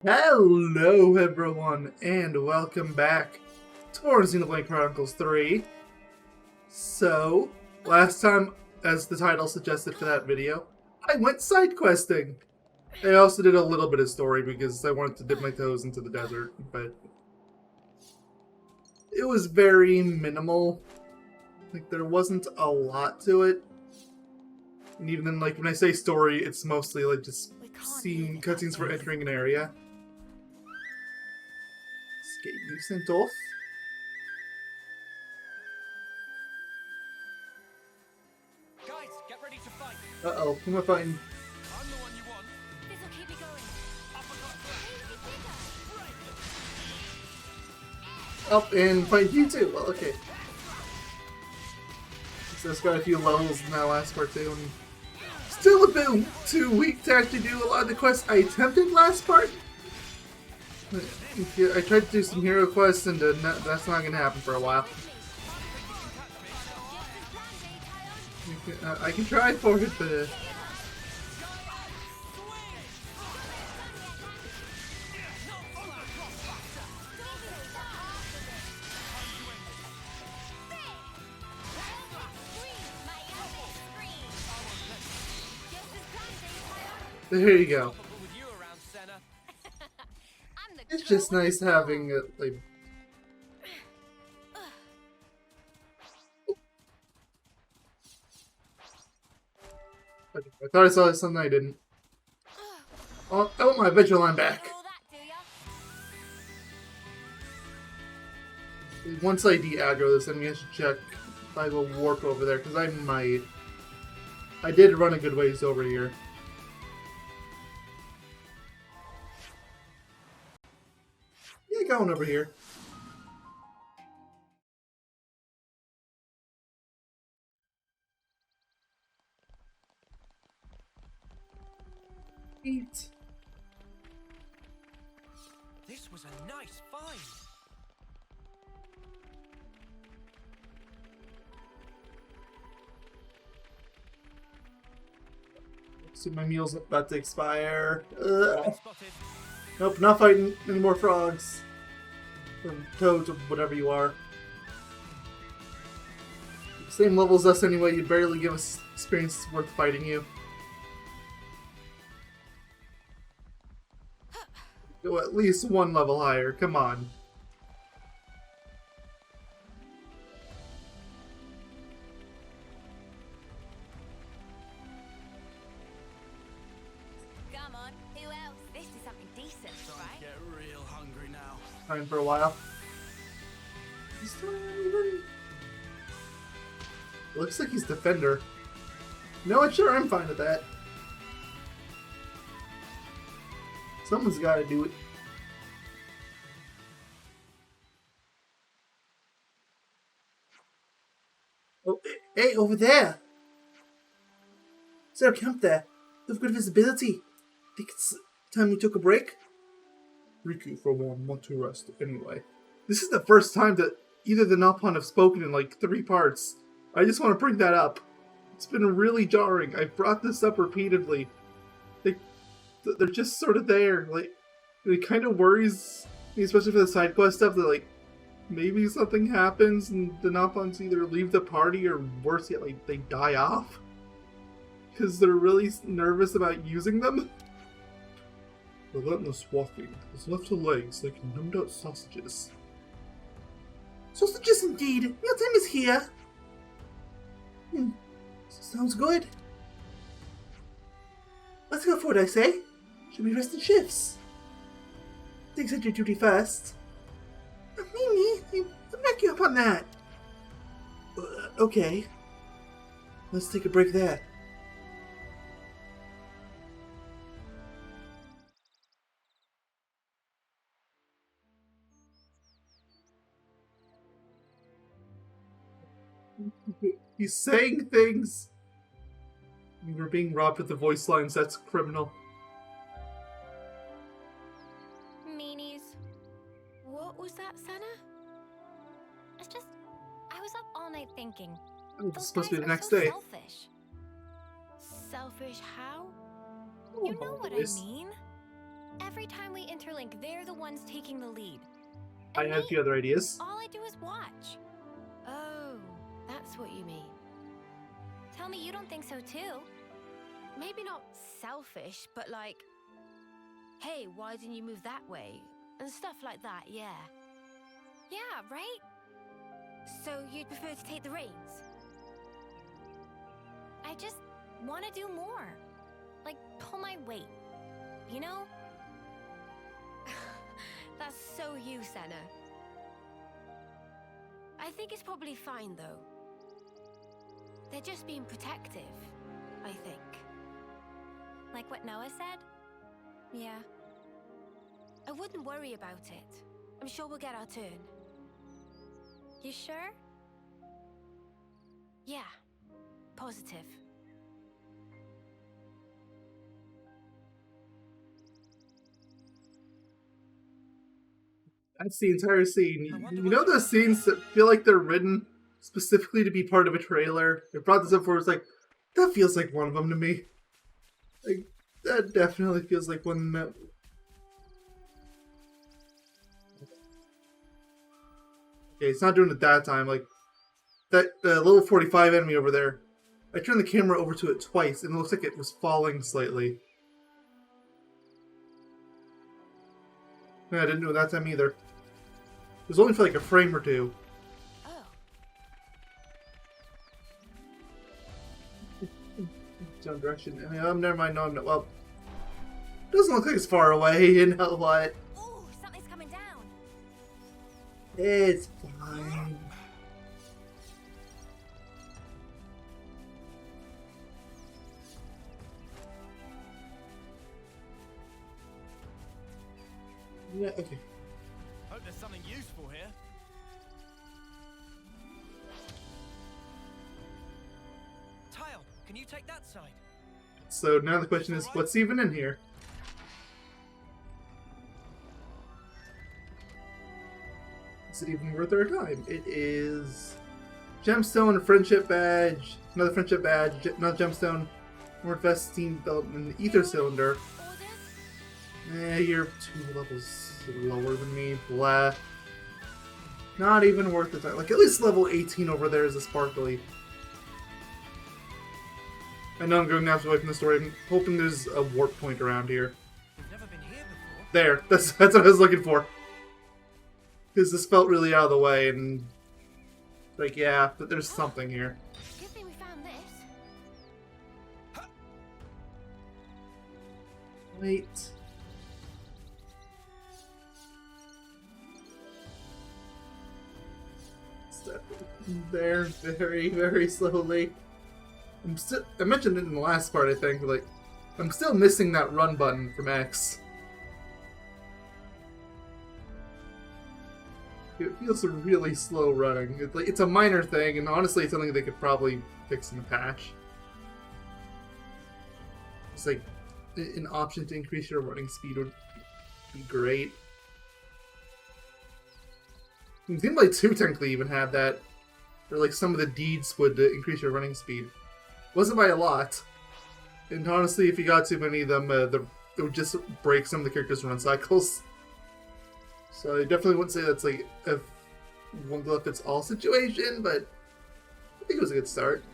Hello everyone, and welcome back to more Xenoblade Chronicles 3. So, last time, as the title suggested for that video, I went side questing. I also did a little bit of story because I wanted to dip my toes into the desert, but it was very minimal. Like, there wasn't a lot to it. And even then, like, when I say story, it's mostly like just seeing cutscenes for entering an area. Let's get you sent off. Guys, get ready to fight. Uh-oh, who am I fighting? I'm the one you want. This'll keep me going. Up and fight you too. Well, okay. So it's got a few levels in that last part too. And still a bit too weak to actually do a lot of the quests I attempted last part. I tried to do some hero quests and that's not going to happen for a while. I can try for it, but... There you go. It's just nice having like. I thought I saw something I didn't. Oh, I want my adventure line back. Once I de-aggro this enemy, I should check if I will warp over there, because I might. I did run a good ways over here. Yeah, going over here. Eat. This was a nice find. See, my meal's about to expire. Spotted. Nope, not fighting any more frogs. Or toads, or whatever you are. Same level as us anyway, you barely give us experience worth fighting you. Go at least one level higher, come on. Come on, who else? This is something decent, right? Get real hungry now. Time for a while. Looks like he's defender. No, sure, I'm fine with that. Someone's gotta do it. Oh, hey, over there! Is there a camp there? You have good visibility. Think it's time we took a break? Riku, for one, want to rest anyway. This is the first time that either the Nopon have spoken in like 3 parts. I just want to bring that up. It's been really jarring. I've brought this up repeatedly. They're just sort of there. Like, it kind of worries me, especially for the side quest stuff, that like maybe something happens and the Nopons either leave the party or worse yet, like they die off. Because they're really nervous about using them. Relentless walking has left her legs like numbed out sausages. Sausages indeed! Mealtime is here! Sounds good. Let's go for it, I say. Should we rest in shifts? Take your duty first. Mimi, I'm back you up on that. Okay. Let's take a break there. He's saying things. We're being robbed with the voice lines. That's criminal. Meanies. What was that, Senna? It's just, I was up all night thinking. It's supposed to be the guys are next so day. Selfish. Selfish how? Oh, You know what I boys. mean? Every time we interlink, they're the ones taking the lead. I And have a me, few other ideas. all I do is watch. Oh, that's what you mean. Tell me you don't think so too. Maybe not selfish, but like, hey, why didn't you move that way? And stuff like that, yeah. Yeah, right? So you'd prefer to take the reins? I just want to do more. Like, pull my weight. You know? That's so you, Senna. I think it's probably fine, though. They're just being protective, I think. Like what Noah said? Yeah. I wouldn't worry about it. I'm sure we'll get our turn. You sure? Yeah. Positive. That's the entire scene. You know those scenes that feel like they're written specifically to be part of a trailer? I brought this up before, it's like, that feels like one of them to me. Like, that definitely feels like one that... Okay, it's not doing it that time. Like, that little 45 enemy over there, I turned the camera over to it twice, and it looks like it was falling slightly. No, I didn't do it that time either. It was only for like a frame or two. Oh. Down direction. I mean, never mind. No, I'm not. Well, doesn't look like it's far away. You know what? Ooh, something's coming down. It's fine. Yeah. Okay. Hope there's something useful here. Tile, can you take that side? So now the question is, what's even in here? Is it even worth our time? It is gemstone, friendship badge, another friendship badge, another gemstone, more steam belt, and the ether cylinder. Orders? You're 2 levels lower than me. Blah. Not even worth the time. Like, at least level 18 over there is a sparkly. I know I'm going now away from the story. I'm hoping there's a warp point around here. We've never been here before. There. That's what I was looking for. Because this felt really out of the way, and... Like, yeah, but there's something here. Good thing we found this. Wait. Step there very, very slowly. I mentioned it in the last part, I think, like, I'm still missing that run button from X. It feels really slow running. It's a minor thing, and honestly, it's something they could probably fix in the patch. It's like an option to increase your running speed would be great. Xenoblade 2 technically even had that, or like some of the deeds would increase your running speed. Wasn't by a lot, and honestly, if you got too many of them, it would just break some of the characters' run cycles. So I definitely wouldn't say that's like a one-glove-fits-all situation, but I think it was a good start.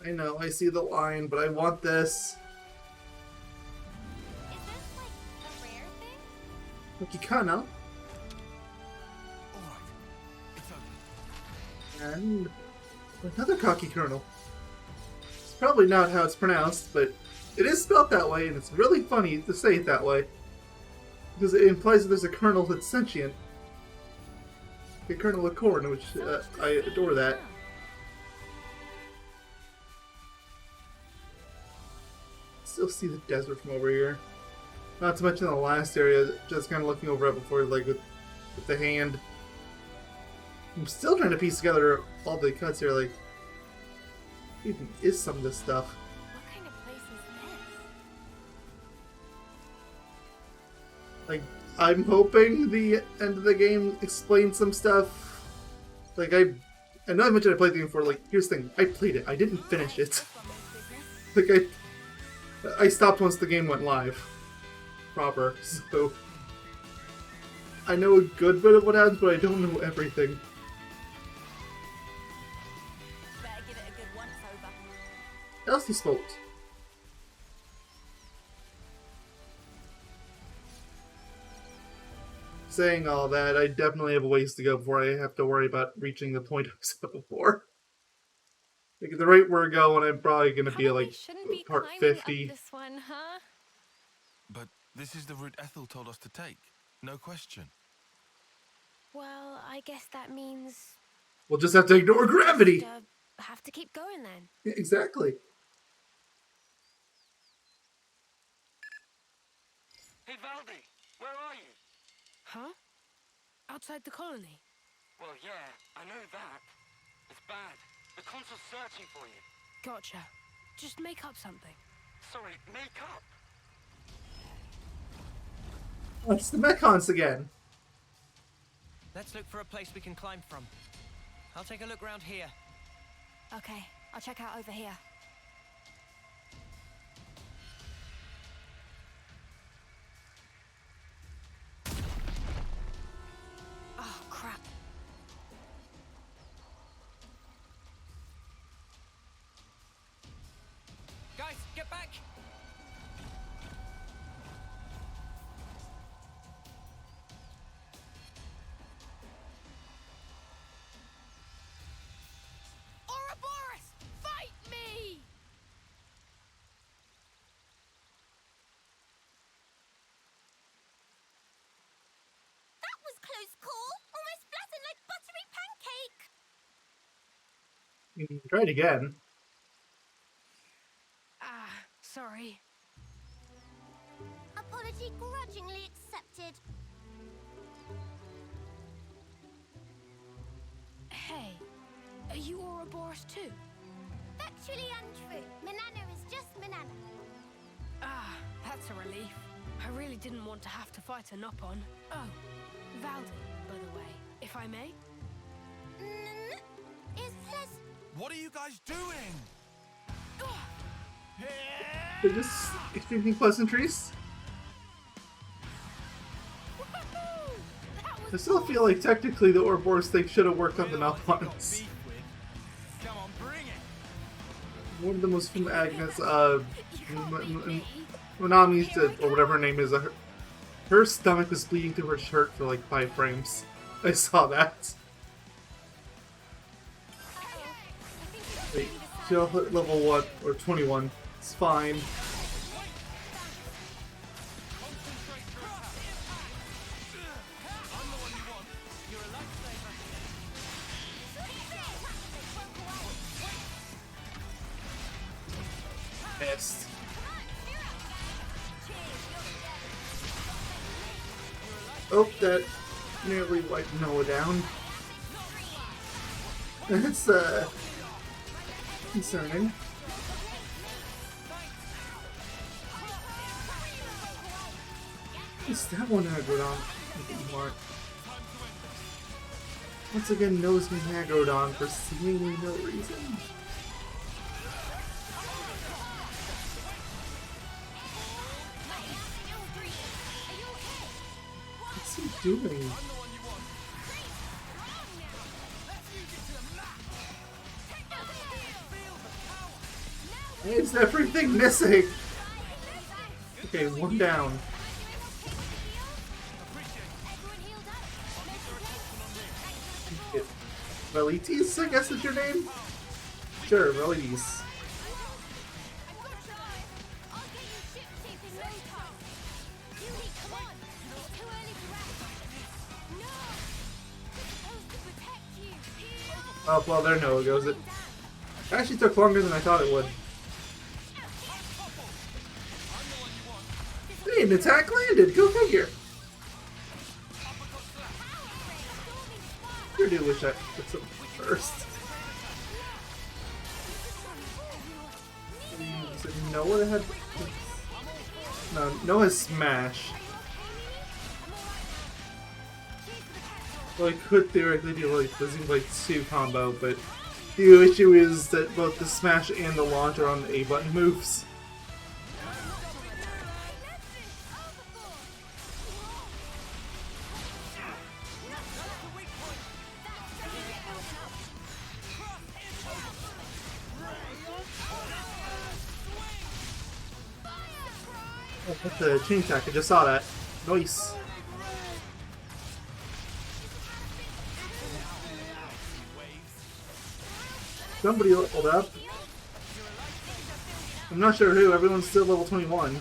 I know, I see the line, but I want this. Is this like a rare thing? Like, you kinda. Alright. It's open. And another cocky kernel. It's probably not how it's pronounced, but it is spelled that way, and it's really funny to say it that way. Because it implies that there's a kernel that's sentient. A kernel of corn, which I adore that. Still see the desert from over here. Not to mention the last area, just kind of looking over it before, like, with the hand. I'm still trying to piece together all the cuts here, like, what even is some of this stuff? What kind of place is this? Like, I'm hoping the end of the game explains some stuff. Like, I know I mentioned I played the game before, like, here's the thing, I played it, I didn't finish it. Like, I stopped once the game went live. Proper, so... I know a good bit of what happens, but I don't know everything. Better give it a good once over. Elsie smoked. Saying all that, I definitely have a ways to go before I have to worry about reaching the point I was at before. Like, at the rate we're going, I'm probably going to be Probably like shouldn't be part climbing 50. up this one, huh? But this is the route Ethel told us to take. No question. Well, I guess that means We'll just have to ignore gravity. have to keep going then. Yeah, exactly. Hey, Valdi, where are you? Huh? Outside the colony? Well, yeah, I know that. It's bad. The consul's searching for you. Gotcha. Just make up something. Sorry, make up. Oh, it's the Mechons again. Let's look for a place we can climb from. I'll take a look around here. Okay, I'll check out over here. Oh, crap. Guys, get back! Ouroboros! Fight me! That was close call! Almost flattened like buttery pancake! You can try it again. Ah, sorry. Apology grudgingly accepted. Hey, are you Ouroboros too? Factually untrue. Manana is just Manana. Ah, that's a relief. I really didn't want to have to fight a Nopon. Oh, Valdi, by the way, if I may. Is this... What are you guys doing? They're just exchanging pleasantries. I still feel like technically the Ouroboros thing should have worked on the Nalpons. Come on, bring it! One of them was from Agnes, You can't beat me. Monami's, or whatever her name is. Her stomach was bleeding through her shirt for like 5 frames. I saw that. Wait, she'll hit level what? Or 21. It's fine. Pissed. Oh, that nearly wiped Noah down. That's, concerning. Is that one Agrodon? Mark. Once again, knows me Agrodon for seemingly no reason. What's he doing? Why is everything missing? Okay, one down. Velites, I guess is your name? Sure, Velites. Oh, well, there Noah goes. It actually took longer than I thought it would. Hey, an attack landed! Go figure! I do wish I put some first. Is it Noah that had... No, Noah's Smash. Well, I could theoretically do like the Xenoblade 2 combo, but the issue is that both the Smash and the launch are on the A button moves. Oh, that's a chain attack. I just saw that. Nice. Somebody leveled up. I'm not sure who. Everyone's still level 21.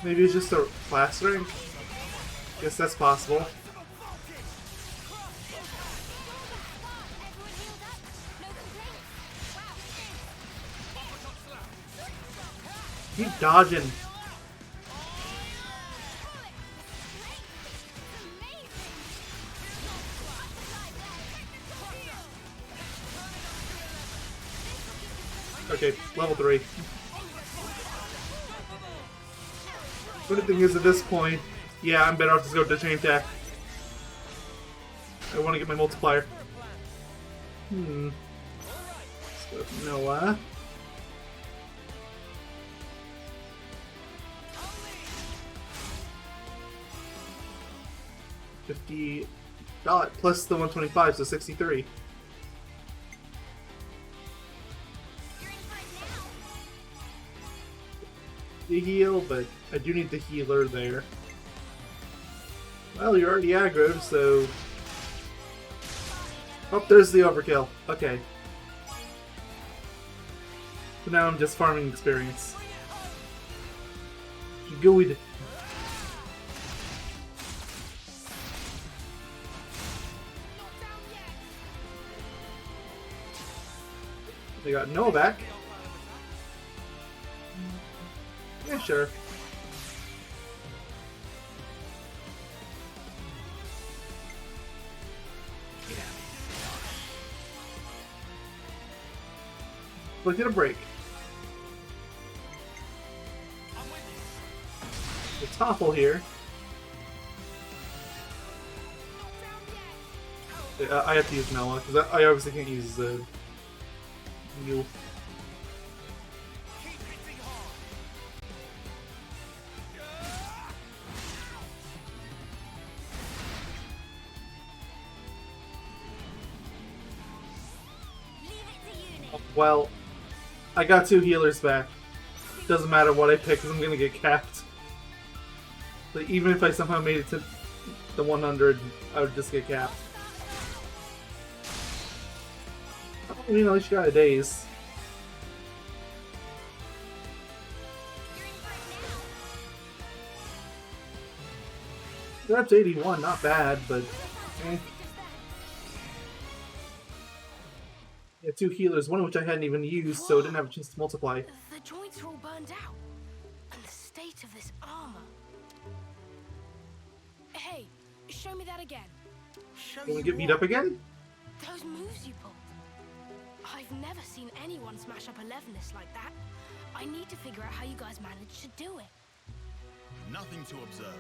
Maybe it's just a class rank? Guess that's possible. Keep dodging. Okay, level 3. But the thing is, at this point, yeah, I'm better off just go to chain attack. I want to get my multiplier. Let's go with Noah. $50 plus the 125, so 63. The heal, but I do need the healer there. Well, you're already aggroed, so... Oh, there's the overkill. Okay. So now I'm just farming experience. Good. They got Noah back. Yeah, sure. Let's get a break. The topple here. I have to use Noah because I obviously can't use the heal. Well, I got 2 healers back. Doesn't matter what I pick because I'm gonna get capped. But even if I somehow made it to the 100, I would just get capped. I mean, at least you got a daze. They're up to 81, not bad, but eh. Yeah, 2 healers, one of which I hadn't even used, so it didn't have a chance to multiply. The joints are all burned out. And the state of this armor. Hey, show me that again. Show Will we you get beat what? up again? Those moves you pulled. I've never seen anyone smash up a Levinus like that. I need to figure out how you guys managed to do it. Nothing to observe.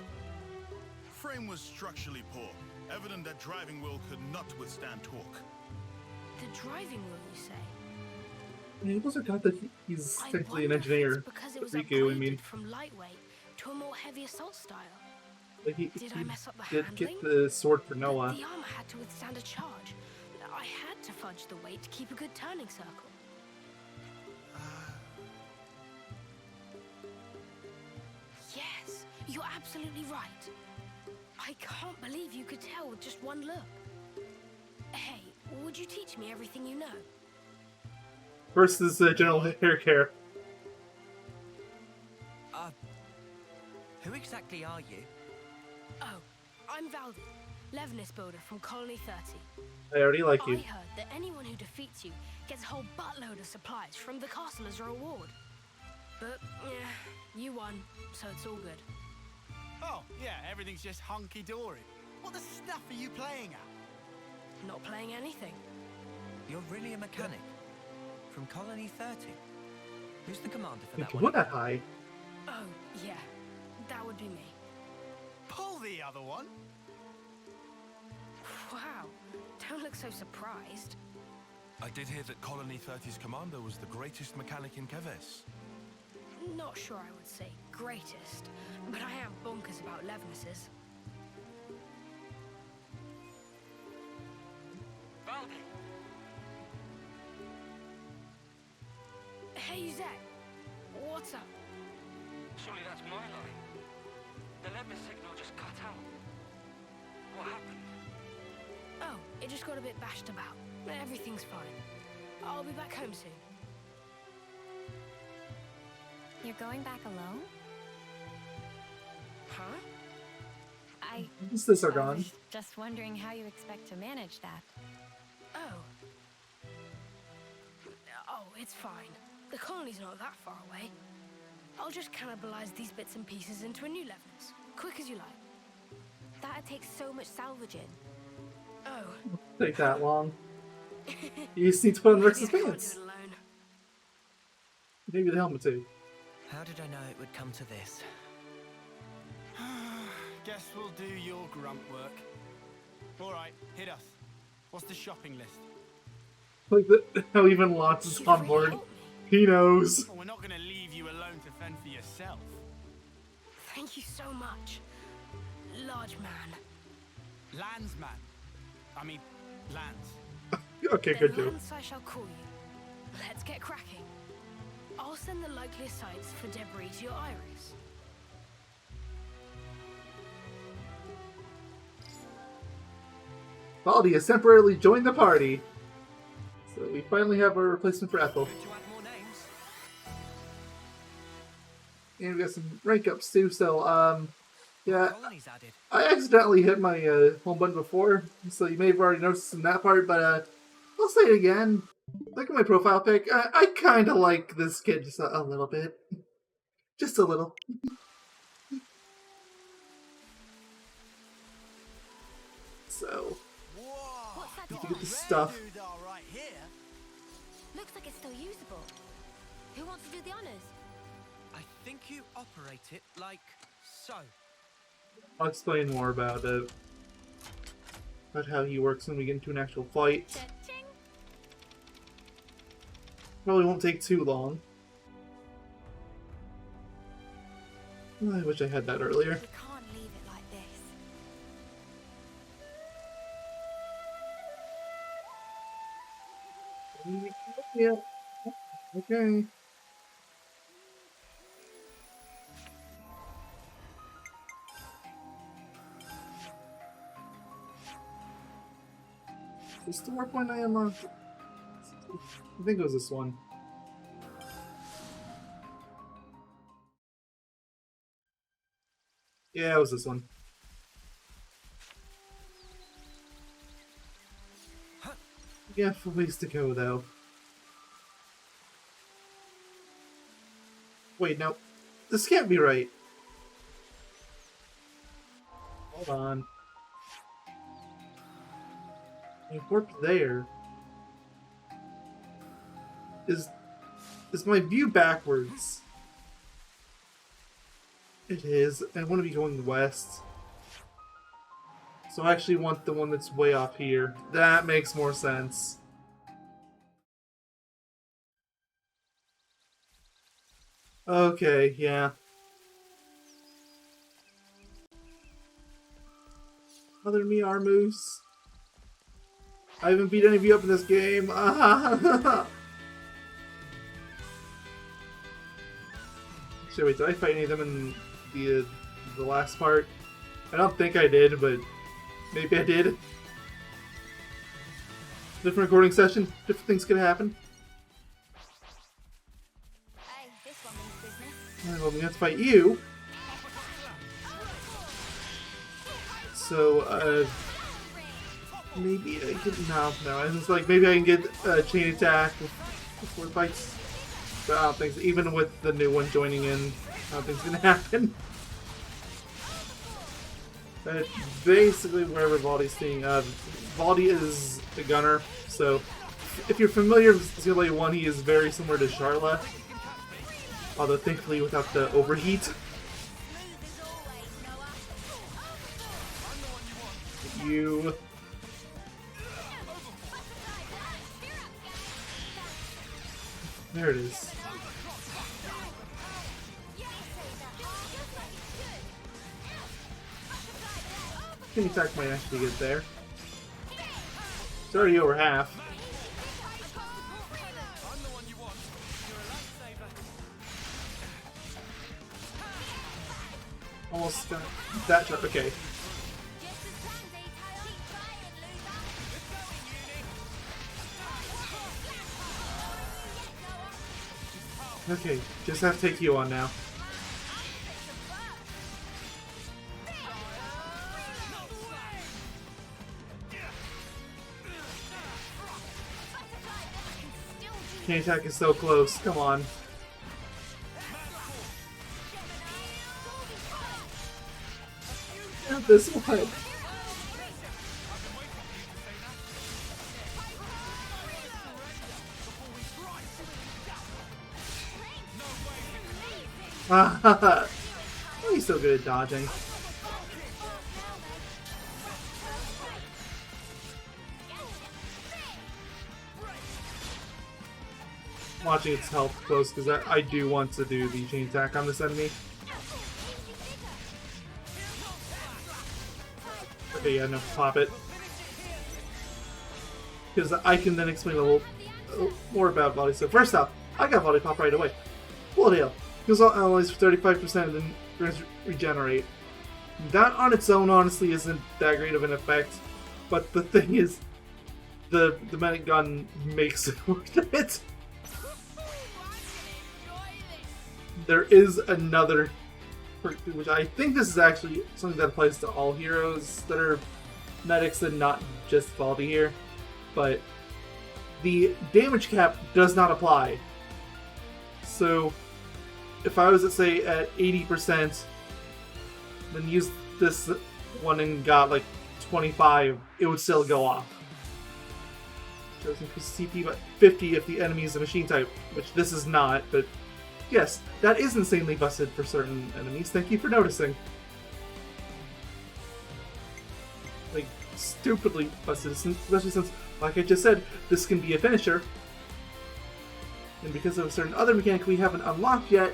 Frame was structurally poor, evident that driving wheel could not withstand torque. The driving wheel, you say? He also got that he's I technically an wonder if engineer. it's because it was Riku, I upgraded mean. from lightweight to a more heavy assault style. Like Did I mess up the did handling? get the sword for Noah. The armor had to withstand a charge. I had to fudge the weight to keep a good turning circle. Yes, you're absolutely right. I can't believe you could tell with just one look. Hey, would you teach me everything you know? First is general hair care. Who exactly are you? Oh, I'm Valdi, Levinus builder from Colony 30. I already like I you. heard that anyone who defeats you gets a whole buttload of supplies from the castle as a reward. But, yeah, you won, so it's all good. Oh, yeah, everything's just hunky-dory. What the stuff are you playing at? Not playing anything. You're really a mechanic? From Colony 30? Who's the commander for It's that what one? that high. Oh, yeah, that would be me. Pull the other one. Wow, don't look so surprised. I did hear that Colony 30's commander was the greatest mechanic in Keves. Not sure I would say greatest, but I am bonkers about Levinuses. Valdi! Hey, Zach. What's up? Surely that's my line. The Lemma signal just cut out. What happened? Oh, it just got a bit bashed about. Everything's fine. I'll be back home soon. You're going back alone? Huh? I This are I gone. was just wondering how you expect to manage that. Oh. Oh, it's fine. The colony's not that far away. I'll just cannibalize these bits and pieces into a new Levinus. Quick as you like. That'd take so much salvaging. Oh. Take that long. You just need to put on the rest of Maybe his I can't do pants. it alone. Maybe the helmet too. How did I know it would come to this? Guess we'll do your grunt work. All right, hit us. What's the shopping list? Like how even Lots is You've on really board. helped me. He knows. Well, we're not going to leave you alone to fend for yourself. Thank you so much. Large man. Landsman. I mean, lands. Okay, Then good joke. Lance I shall call you. Let's get cracking. I'll send the likeliest sites for debris to your iris. Valdi has temporarily joined the party. So we finally have a replacement for Ethel. Good to add more names. And we got some rank ups too, so yeah. Colonies added. I accidentally hit my home button before, so you may have already noticed in that part, but I'll say it again. Look at my profile pic. I kind of like this kid just a little bit. Just a little. So, Whoa! What's that you device? get the stuff. Dude, all right here. Looks like it's still usable. Who wants to do the honors? I think you operate it like so. I'll explain more about it. About how he works when we get into an actual fight. Cha-ching. Probably won't take too long. I wish I had that earlier. We can't leave it like this. Yeah. Okay. Is the work one I unlocked? I think it was this one. Yeah, it was this one. Yeah, for ways to go though. Wait, no. This can't be right. Hold on. I warped there. Is my view backwards? It is. I want to be going west. So I actually want the one that's way off here. That makes more sense. Okay, yeah. Other than me, our moves. I haven't beat any of you up in this game. Actually, wait, did I fight any of them in the last part? I don't think I did, but maybe I did. Different recording session, different things could happen. Hey, this one means business. Alright, well, we have to fight you. So, maybe I can. No, I was like, maybe I can get a chain attack before it fights. But I don't think so. Even with the new one joining in, I don't think it's gonna happen. But basically, wherever Valdi's staying, Valdi is a gunner, so if you're familiar with Xenoblade 1, he is very similar to Charlotte. Although, thankfully, without the overheat. You. There it is. Chain attack might actually get there. It's already over half. Almost got that shot. Okay. Okay, just have to take you on now. Chain attack is so close. Come on. Not this one. Oh, he's so good at dodging. Watching its health close because I do want to do the chain attack on this enemy. Okay, yeah, no, pop it. Because I can then explain a little more about Valdi. So first off, I got Valdi pop right away. Blood ale. Heals all allies for 35% and then regenerate. That on its own honestly isn't that great of an effect, but the thing is, the medic gun makes it worth it. There is another, which I think this is actually something that applies to all heroes that are medics and not just Valdi here, but the damage cap does not apply. So if I was to say at 80%, then use this one and got like 25, it would still go off. Shows increased CP by 50 if the enemy is a machine type, which this is not, but yes, that is insanely busted for certain enemies. Thank you for noticing. Like, stupidly busted, especially since, like I just said, this can be a finisher. And because of a certain other mechanic we haven't unlocked yet,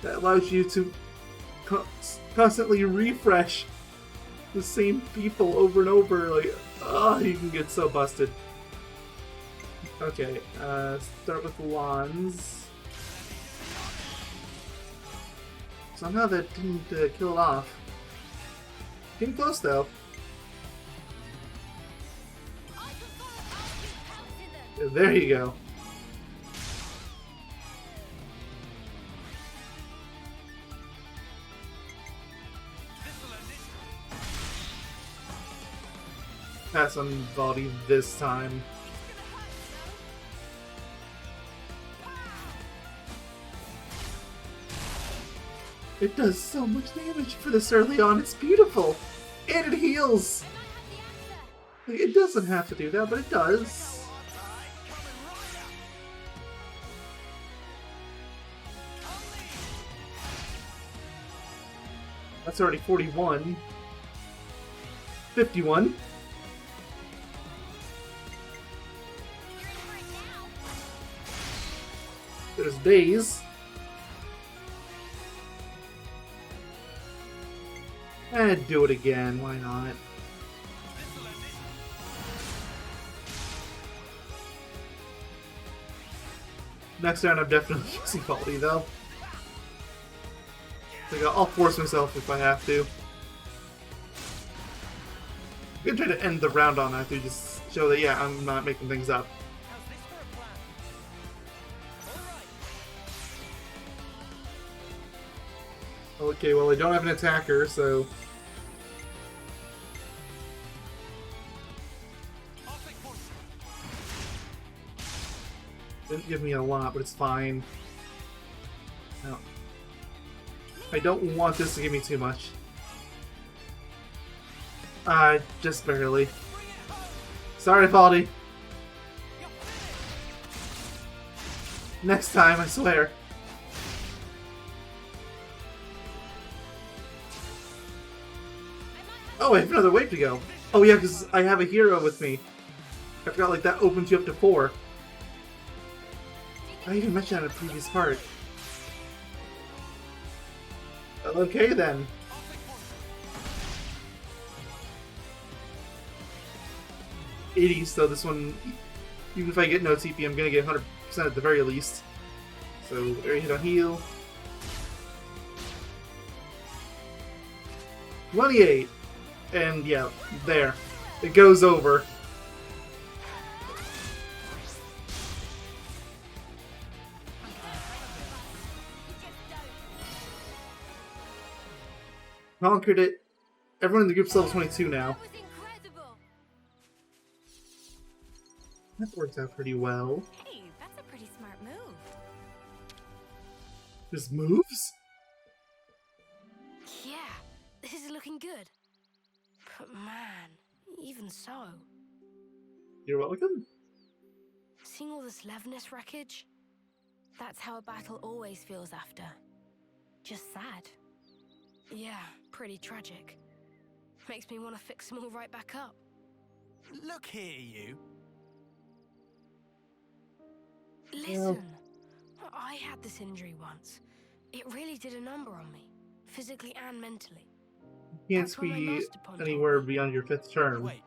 that allows you to constantly refresh the same people over and over. Like, oh, you can get so busted. Okay, start with wands. Somehow that didn't kill it off. Getting close though. There you go. Pass on Valdi this time. It does so much damage for this early on. It's beautiful. And it heals. Like, it doesn't have to do that, but it does. That's already 41. 51. There's days. And do it again, why not? Next round I'm definitely using Valdi though. Like, I'll force myself if I have to. I'm gonna try to end the round on that to just show that, yeah, I'm not making things up. Okay, well I don't have an attacker, so... Didn't give me a lot, but it's fine. No. I don't want this to give me too much. Just barely. Sorry, Valdi. Next time, I swear. Oh, I have another wave to go. Oh yeah, because I have a hero with me. I forgot, like, that opens you up to 4. I even mentioned that in a previous part. Okay then. So this one, even if I get no TP, I'm gonna get 100% at the very least. So area hit on heal. 28. And yeah, there. It goes over. Conquered it. Everyone in the group's level 22 now. That was incredible. That worked out pretty well. Hey, that's a pretty smart move. Just moves? Yeah, this is looking good. But man, even so, You're welcome. seeing all this Levness wreckage, That's how a battle always feels after. Just sad. yeah, pretty tragic. Makes me want to fix them all right back up. Look here, you. Listen, I had this injury once. It really did a number on me, physically and mentally. You can't That's what my be master pond told anywhere me. beyond your 5th term, Wait,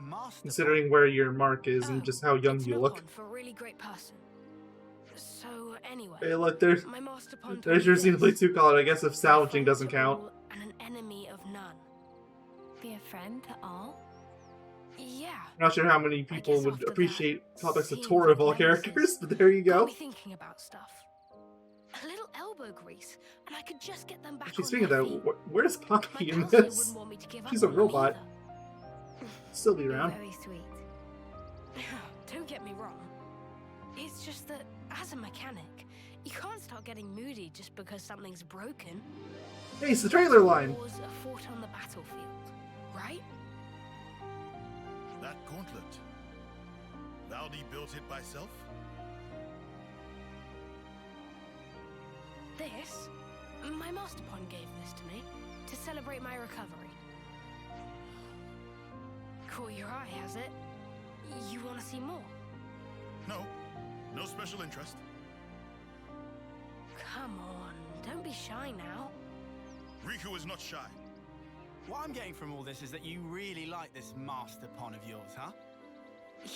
Master. considering where your mark is and Oh, just how young it's you not look. one for a really great person. So anyway, Hey, look, there's my master pond told there's me your Xenoblade this. 2 call it. I guess if Be a salvaging friend doesn't to count. all and an enemy of none. Be a friend to all? Yeah. I'm not sure how many people guess would after that, appreciate topics of seeing Torah of all like nemesis characters, but there you Got go. me thinking about stuff. A little elbow grease, and I could just get them back Actually, on speaking of their that, feet. where's My Poppy in pal said he this? wouldn't want me to give She's up a on them robot. either. Still be You're around. very sweet. Don't get me wrong. It's just that, as a mechanic, you can't start getting moody just because something's broken. Hey, it's the trailer line. Wars are fought on the battlefield, right? That gauntlet. Valdi built it by self? This? My master pond gave this to me to celebrate my recovery. Caught your eye, has it? You want to see more? No. No special interest. Come on, don't be shy now. Riku is not shy. What I'm getting from all this is that you really like this master pond of yours, huh?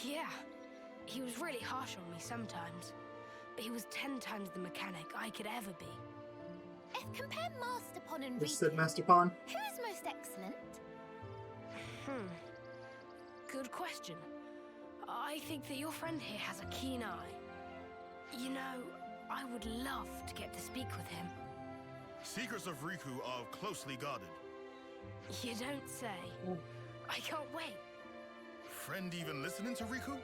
Yeah, he was really harsh on me sometimes, but he was 10 times the mechanic I could ever be. If compare Master Pon and Just said Riku, Master Pawn. who is most excellent? Good question. I think that your friend here has a keen eye. You know, I would love to get to speak with him. Secrets of Riku are closely guarded. You don't say. I can't wait. Friend even listening to Riku?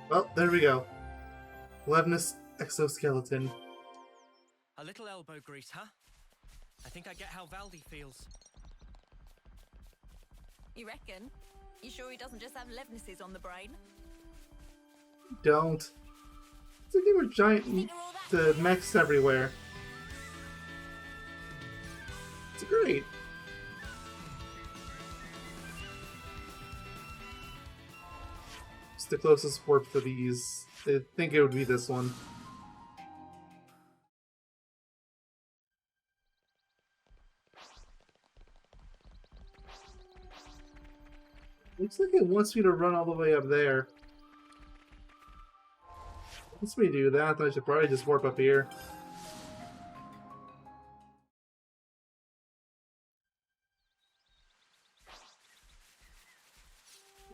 Well, there we go. Levness exoskeleton. A little elbow grease, huh? I think I get how Valdi feels. You reckon? You sure he doesn't just have Levnesses on the brain? Don't. It's like they were giant the mechs everywhere. It's great. It's the closest warp for these. I think it would be this one. Looks like it wants me to run all the way up there. Once we do that, then I should probably just warp up here.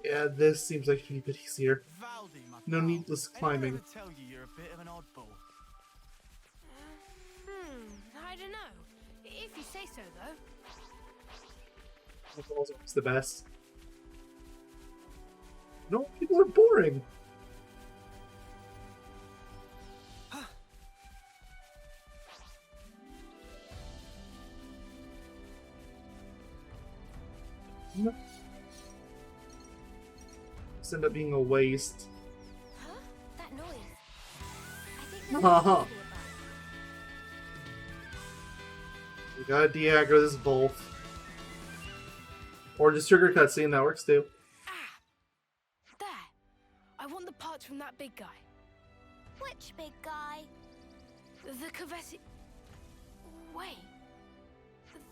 Yeah, this seems like it should be a bit easier. Valdi, my No pal. needless Anyone climbing. ever tell you you're a bit of an oddball? I don't know. If you say so, though. It's the best. No, people are boring. No. This end up being a waste. Huh? That noise. I think Uh-huh. We gotta de-aggro this both. Or just trigger cutscene, that works too. Ah! There! I want the parts from that big guy. Which big guy? The Kavesi... Wait.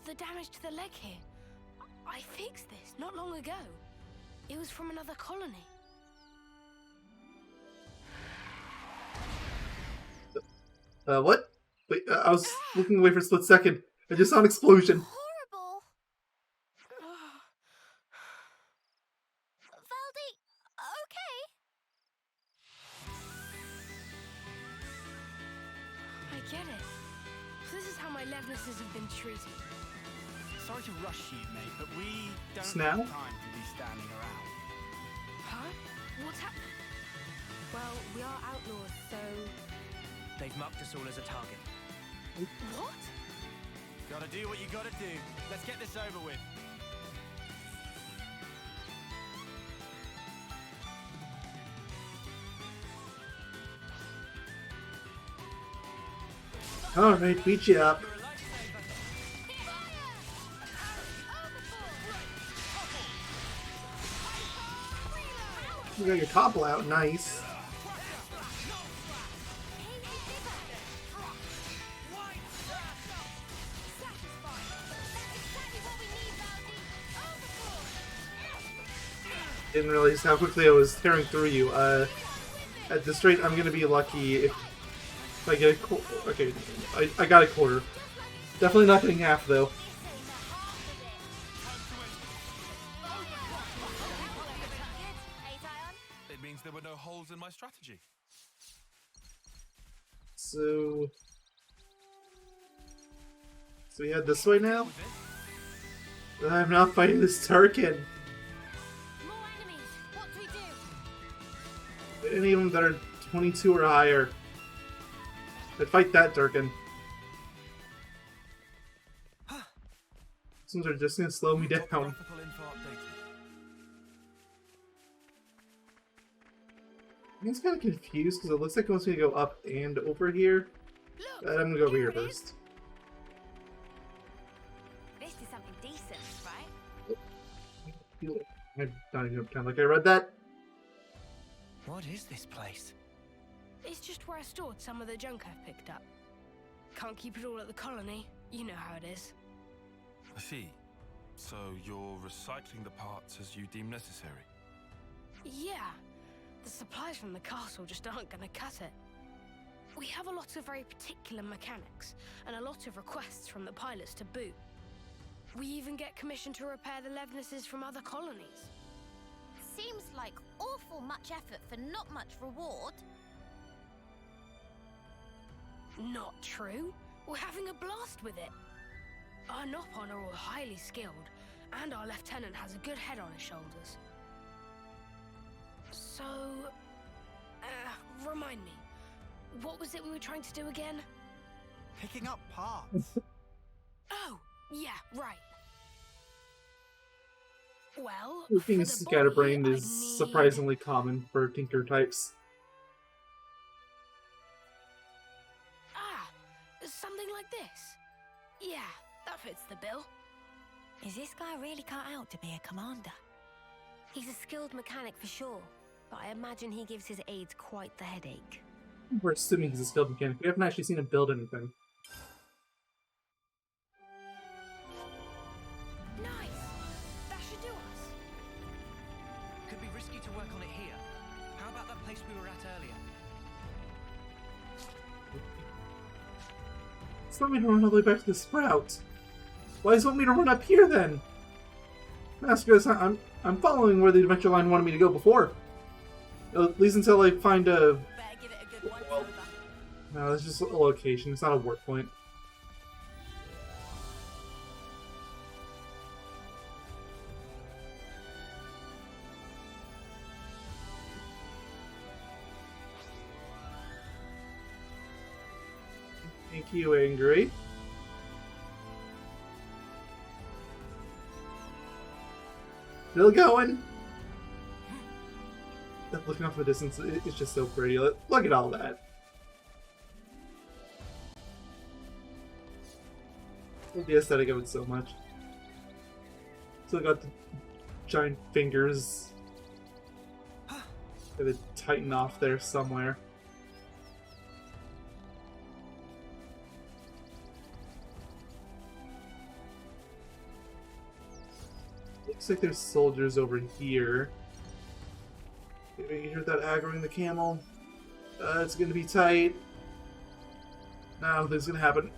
The damage to the leg here. I fixed this not long ago. It was from another colony. What? Wait, I was looking away for a split second. I just saw an explosion. get it. So this is how my Levnesses have been treated. Sorry to rush you, mate, but we don't Snail? have time to be standing around. Huh? What's happening? Well, we are outlaws, so... They've marked us all as a target. What? Gotta do what you gotta do. Let's get this over with. Alright, beat you up. You got your topple out, nice. Didn't realize how quickly I was tearing through you. At this rate, I'm gonna be lucky if I get a quarter. Okay, I got a quarter. Definitely not getting half, though. It means there were no holes in my strategy. So we head this way now? I'm not fighting this Tarkin. More enemies. What do we do? Any of them that are 22 or higher. I'd fight that Tarkin. These ones are just gonna slow me down. Graphical info updated. I'm just kind of confused because it looks like it wants me to go up and over here. Look, I'm gonna go over here it is. first. This is something decent, right? I'm not even gonna pretend like I read that. What is this place? It's just where I stored some of the junk I've picked up. Can't keep it all at the colony. You know how it is. I see. So you're recycling the parts as you deem necessary. Yeah. The supplies from the castle just aren't gonna cut it. We have a lot of very particular mechanics, and a lot of requests from the pilots to boot. We even get commissioned to repair the Levnesses from other colonies. Seems like awful much effort for not much reward. Not true. We're having a blast with it. Our Nopon are all highly skilled, and our lieutenant has a good head on his shoulders. So, remind me, what was it we were trying to do again? Picking up parts. Oh, yeah, right. Well, Being for the scatterbrained body, is I'd need- surprisingly common for tinker types. Ah, something like this. Yeah, that fits the bill. Is this guy really cut out to be a commander? He's a skilled mechanic for sure, but I imagine he gives his aides quite the headache. We're assuming he's a skilled mechanic. We haven't actually seen him build anything. Nice! That should do us. Could be risky to work on it here. How about that place we were at earlier? It's not me to run all the way back to the sprout. Why does it want me to run up here then? That's because I'm following where the adventure line wanted me to go before. At least until I find a... Better give it a good once over. No, it's just a location. It's not a work point. Thank you, Angry. Still going. Looking off the distance, it's just so pretty. Look at all that. I love the aesthetic of it so much. Still got the giant fingers. Got to tighten off there somewhere. Looks like there's soldiers over here. Maybe you hear that aggroing the camel. It's gonna be tight. No, this is gonna happen.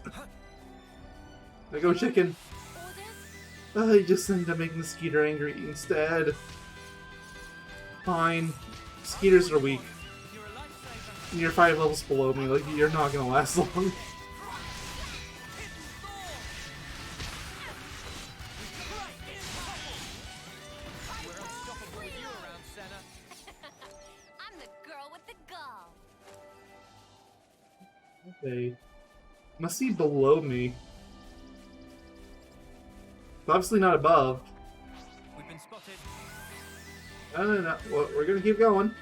I go chicken. You just ended up making the Skeeter angry instead. Fine. Skeeters are weak. And you're 5 levels below me, like, you're not gonna last long. Okay. Must be below me. Obviously not above. We've been spotted. No. Well, we're gonna keep going.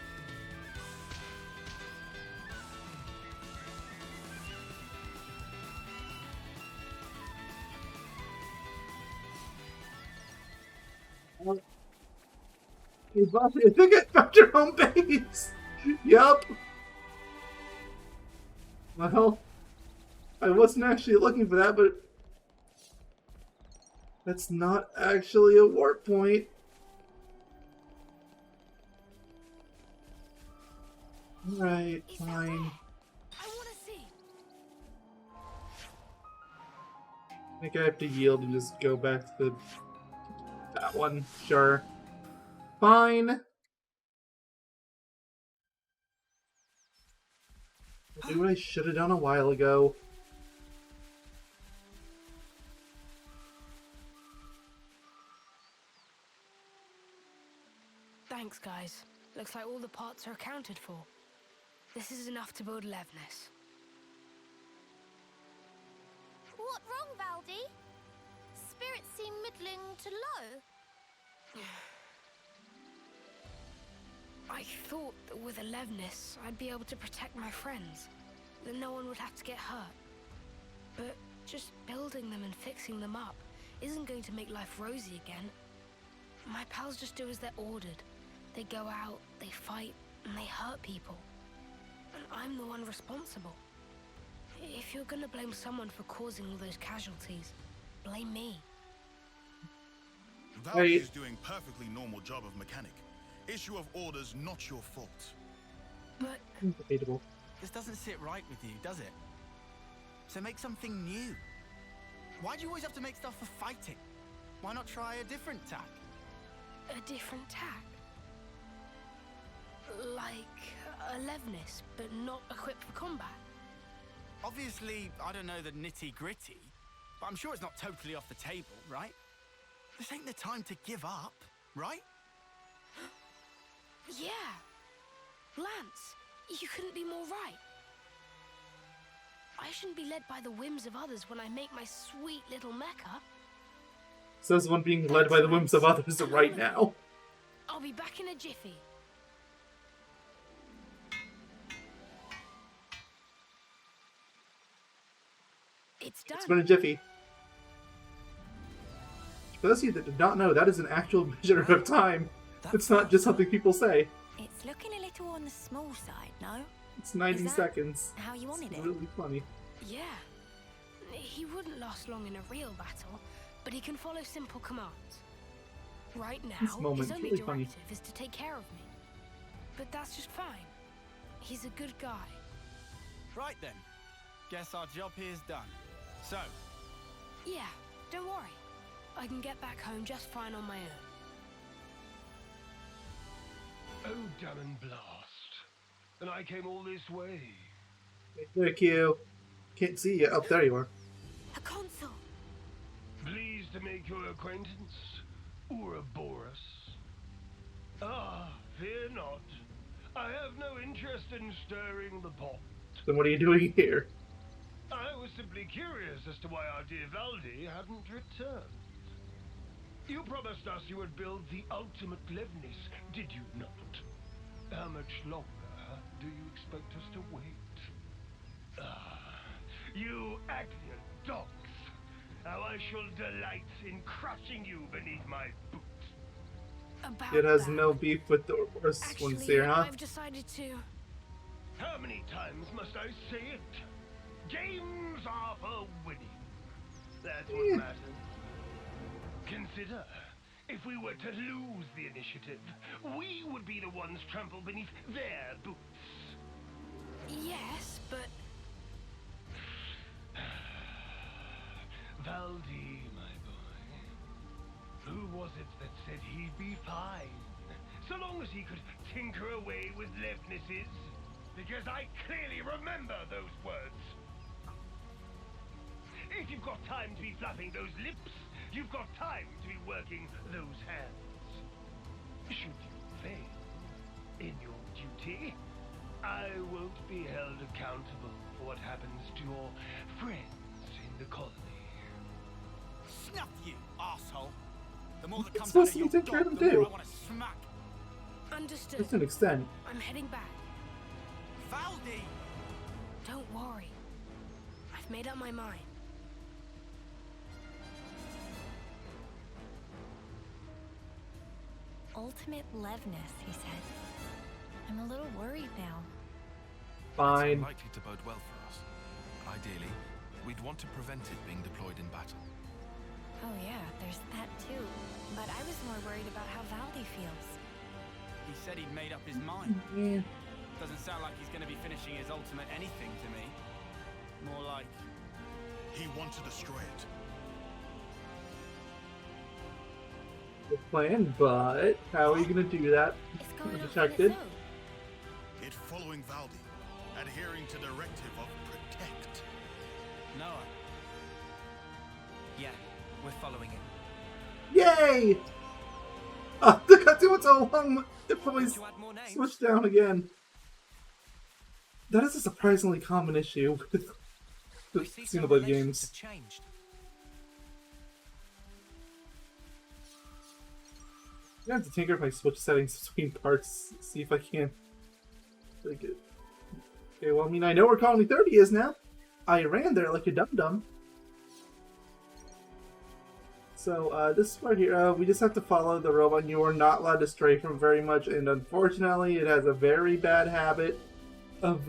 Hey, Buffy, I think I found your home base! Yup! Well, I wasn't actually looking for that, but that's not actually a warp point. Alright, fine. I want to see. I think I have to yield and just go back to that one. Sure. Fine. I do what I should have done a while ago. Thanks, guys. Looks like all the parts are accounted for. This is enough to build Levnis. What wrong, Valdi? Spirits seem middling to low. I thought that with a Levnis, I'd be able to protect my friends, that no one would have to get hurt. But just building them and fixing them up isn't going to make life rosy again. My pals just do as they're ordered. They go out, they fight, and they hurt people. And I'm the one responsible. If you're gonna blame someone for causing all those casualties, blame me. Valdi is doing perfectly normal job of mechanic. Issue of orders, not your fault. But Debatable. This doesn't sit right with you, does it? So make something new. Why do you always have to make stuff for fighting? Why not try a different tack? a different tack? Like a Levnis, but not equipped for combat? Obviously, I don't know the nitty-gritty, but I'm sure it's not totally off the table, right? This ain't the time to give up, right? Yeah! Lance, you couldn't be more right. I shouldn't be led by the whims of others when I make my sweet little mecha. Says one being led by the whims of others right now. I'll be back in a jiffy. It's done. It's been a jiffy. For those of you that did not know, that is an actual measure of time. It's not just something people say. It's looking a little on the small side, no? It's 90 seconds. How you wanted It's it? really funny. Yeah. He wouldn't last long in a real battle, but he can follow simple commands. Right now, This moment's his only really funny. directive is to take care of me. But that's just fine. He's a good guy. Right then. Guess our job here's done. So, Yeah, don't worry. I can get back home just fine on my own. Oh, damn and blast. And I came all this way. Thank you. Can't see you. Oh, there you are. A console. Pleased to make your acquaintance, Ouroboros. Ah, fear not. I have no interest in stirring the pot. Then what are you doing here? I was simply curious as to why our dear Valdi hadn't returned. You promised us you would build the ultimate Levnis, did you not? How much longer do you expect us to wait? Ah, you Agnian dogs! How I shall delight in crushing you beneath my boots. About It has that. no beef with the worst Actually, ones here, huh? I've decided to... How many times must I say it? Games are for winning. That's what matters. Consider, if we were to lose the initiative, we would be the ones trampled beneath their boots. Yes, but... Valdi, my boy. Who was it that said he'd be fine? So long as he could tinker away with Levnis's? Because I clearly remember those words. If you've got time to be flapping those lips, you've got time to be working those hands. Should you fail in your duty, I won't be held accountable for what happens your friends in the colony. Snuff you, arsehole. The more that It's comes supposed out to of be your take care of dog, them the more too. I want to smack. Understood. To an extent. I'm heading back. Valdi! Don't worry. I've made up my mind. Ultimate Levness, he said. I'm a little worried now. Fine. Likely to bode well for us. Ideally, we'd want to prevent it being deployed in battle. Oh yeah, there's that too. But I was more worried about how Valdi feels. He said he'd made up his mind. Yeah. Doesn't sound like he's going to be finishing his ultimate anything to me. More like... He wants to destroy it. Good plan, but how are you going to do that? It's going off on Protected. its own. It following Valdi, adhering to directive of protect. Noah. Yeah, we're following it. Yay! Oh, the cutscene was so long. It probably Did you add more names? switched down again. That is a surprisingly common issue with the I see some Xenoblade relations games. have changed. I have to tinker if I switch settings between parts, see if I can. Like it. Okay, well, I mean, I know where Colony 30 is now. I ran there like a dum-dum. So, this part here, we just have to follow the robot. You are not allowed to stray from very much, and unfortunately, it has a very bad habit of,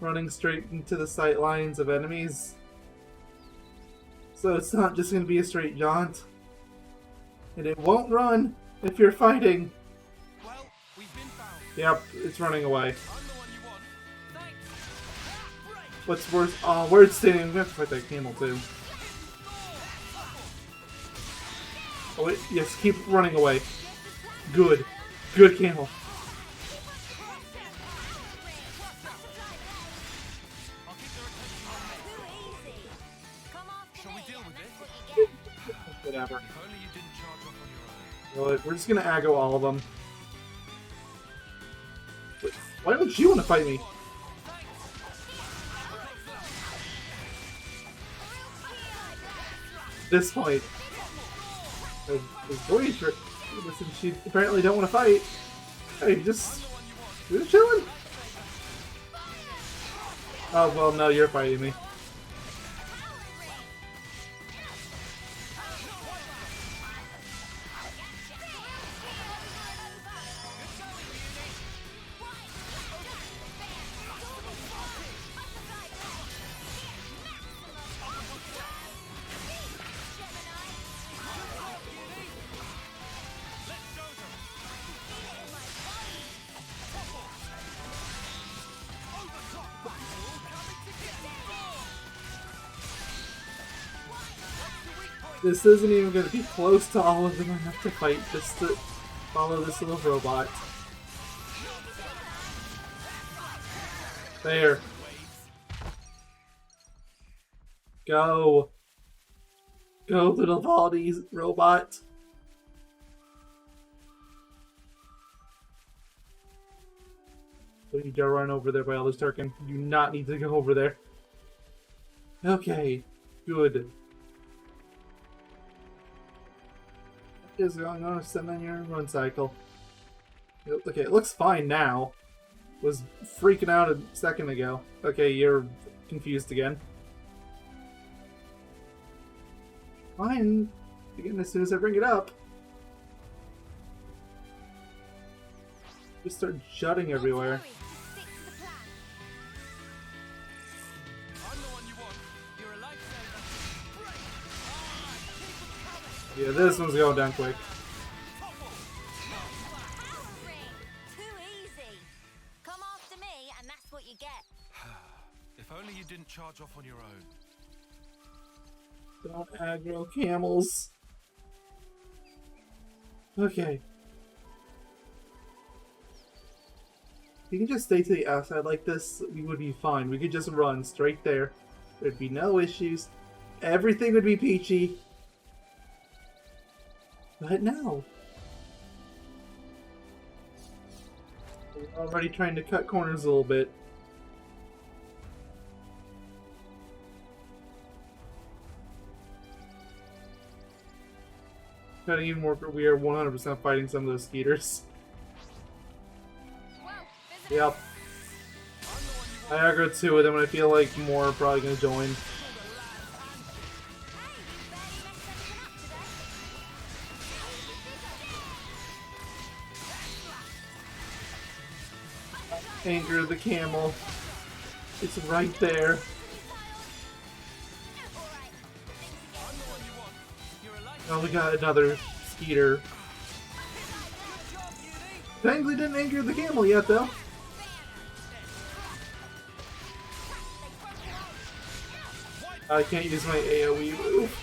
running straight into the sight lines of enemies. So it's not just going to be a straight jaunt. And it won't run if you're fighting. Well, we've been found. Yep, it's running away. I'm the one you want. Thanks. What's worse? Oh, we're standing. We have to fight that camel too. Oh wait, yes, keep running away. Good. Good camel. Shall we deal with this? Whatever. If only you didn't charge off on your own. Well, we're just gonna aggro all of them. Wait, why don't you want to fight me? This point. His boys, listen, she apparently don't want to fight. Hey, you're just chilling. Oh well, no, you're fighting me. This isn't even going to be close to all of them I have to fight just to follow this little robot. There. Go. Go, little Valdi's robot. Please don't run over there by Elder Turkin. You do not need to go over there. Okay. Good. What is going on? Send on your run cycle. Okay, it looks fine now. Was freaking out a second ago. Okay, you're confused again. Fine. Again, as soon as I bring it up. Just start jutting everywhere. I'm the one you want. You're a lifesaver. Yeah, this one's going down quick. Too easy. Come after me, and that's what you get. If only you didn't charge off on your own. Don't aggro camels. Okay. If you can just stay to the outside like this, we would be fine. We could just run straight there. There'd be no issues. Everything would be peachy. But no. We're already trying to cut corners a little bit. Getting even more, we are 100% fighting some of those skeeters. Yep. I aggroed 2 of them, and I feel like more are probably gonna join. Anchor the camel. It's right there. Oh, we got another skeeter. Thankfully didn't anchor the camel yet, though. I can't use my AoE move.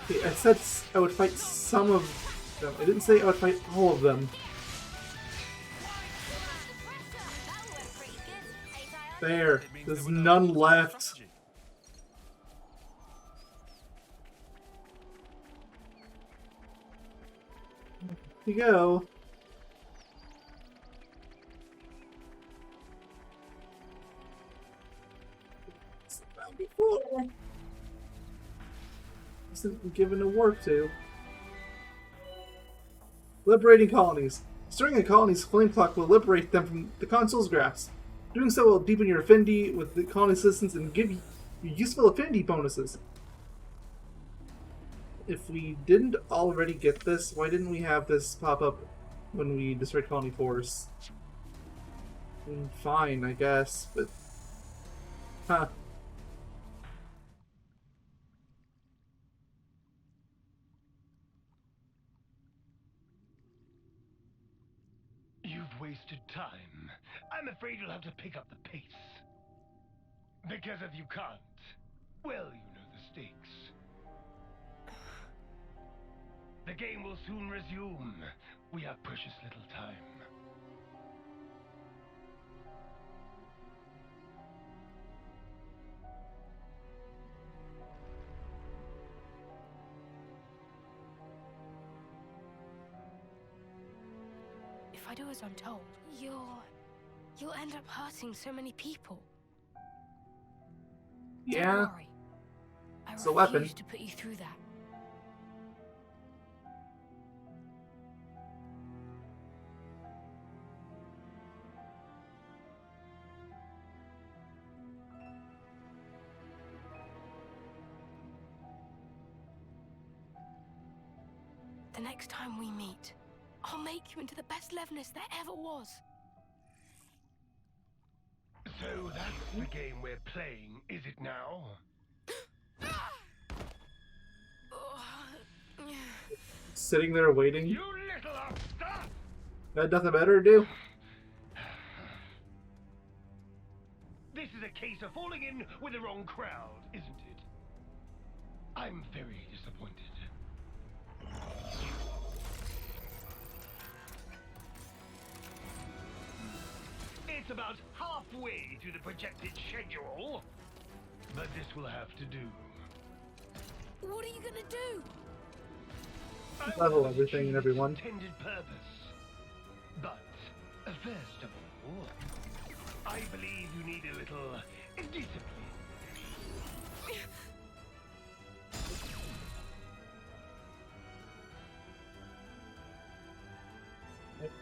Okay, I said I would fight some of them. I didn't say I would fight all of them. There. There's none left. Here you go. Before. Isn't given to work to. Liberating colonies. Stirring a colony's flame clock will liberate them from the console's grasp. Doing so will deepen your affinity with the colony's assistance and give you useful affinity bonuses. If we didn't already get this, why didn't we have this pop up when we destroyed Colony Force? Fine, I guess, but... Huh. You've wasted time. I'm afraid you'll have to pick up the pace. Because if you can't, well, you know the stakes. The game will soon resume. We have precious little time. If I do as I'm told, you'll end up hurting so many people. Yeah. Don't worry. It's a weapon. refuse to put you through that. The next time we meet, I'll make you into the best Levnis there ever was. So that's the game we're playing, is it now? Sitting there waiting. You little upstart! Got nothing better to do? This is a case of falling in with the wrong crowd, isn't it? I'm very disappointed. It's about halfway through the projected schedule, but this will have to do. What are you gonna do? Level everything and everyone. Intended purpose. But first of all, I believe you need a little discipline.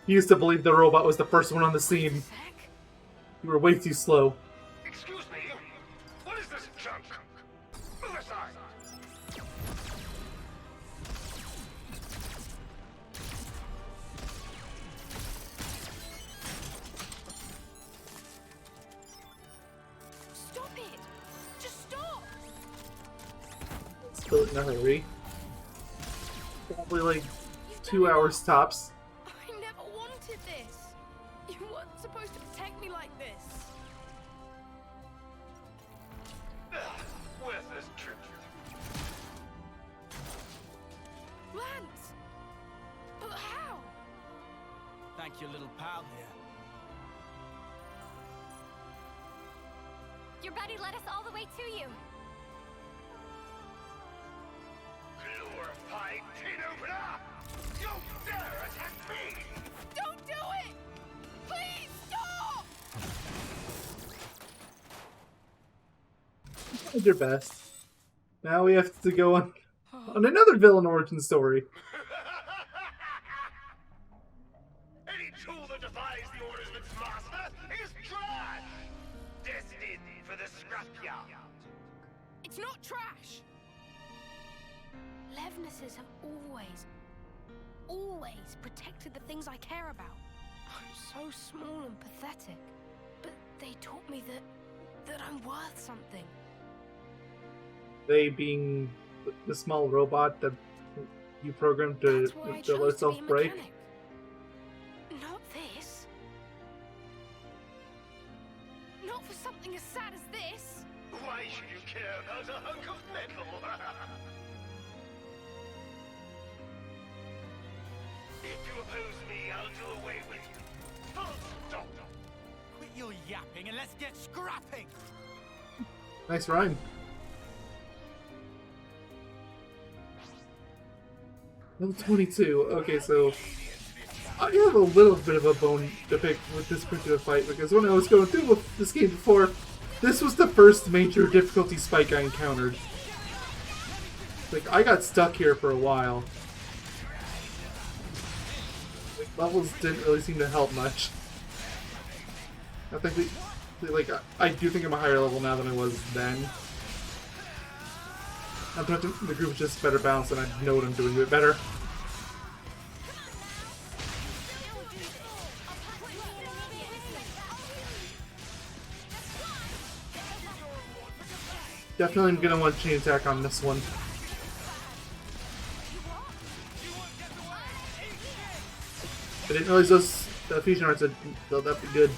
You used to believe the robot was the first one on the scene. You were way too slow. Excuse me? What is this junk? Move aside! Stop it! Just stop! Let's do it in a hurry. Probably like 2 hours tops. I never wanted this. You weren't supposed to protect me like this. Where's this trip? Lance! But how? Thank your little pal here. Your buddy led us all the way to you. Glorified tin opener! Don't dare attack me! Don't do it! Please stop! Did your best. Now we have to go on another villain origin story. Any tool that defies the orders of its master is trash! Destined for the scrapyard. It's not trash! Levnesses have always protected the things I care about. I'm so small and pathetic, but they taught me that I'm worth something. They being the small robot that you programmed to let itself break. Not this. Not for something as sad as this. Why should you care about a hunk of metal? If you oppose me, I'll do away with you. Full stop. Quit your yapping and let's get scrapping! Nice rhyme. Level 22. Okay, so I have a little bit of a bone to pick with this particular fight because when I was going through this game before, this was the first major difficulty spike I encountered. Like, I got stuck here for a while. Like, levels didn't really seem to help much. I think I do think I'm a higher level now than I was then. I'm talking the group is just better balanced and I know what I'm doing a bit better. Definitely I'm gonna want chain attack on this one. I didn't realize those fusion arts would build up good.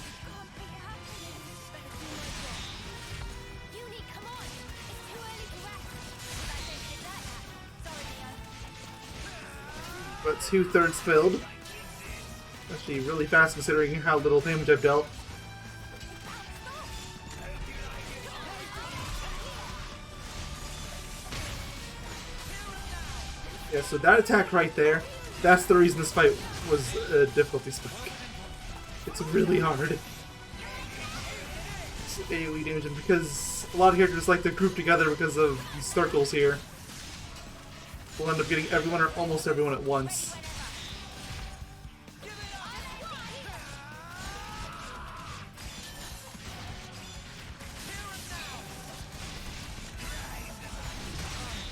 But 2/3 filled. Actually, really fast considering how little damage I've dealt. Yeah, so that attack right there, that's the reason this fight was a difficulty spike. It's really hard. It's AoE damage, and because a lot of characters like to group together because of these circles here, we'll end up getting everyone or almost everyone at once.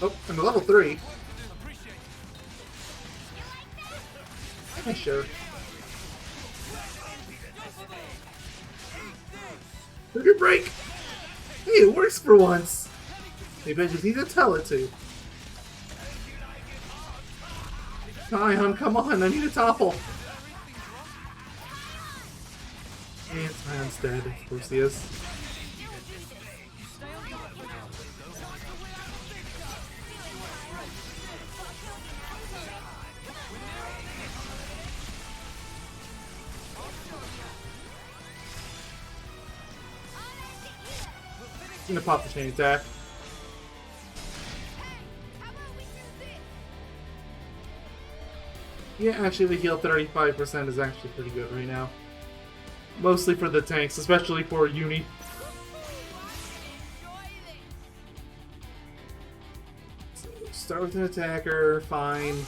Oh, and the level 3. Yeah, sure. Trigger break! Hey, it works for once! Maybe I just need to tell it to. Kion, come on, I need a topple! And Kion's dead, of course he is. I'm gonna pop the chain attack. Yeah, actually the heal 35% is actually pretty good right now. Mostly for the tanks, especially for Uni. So start with an attacker, fine.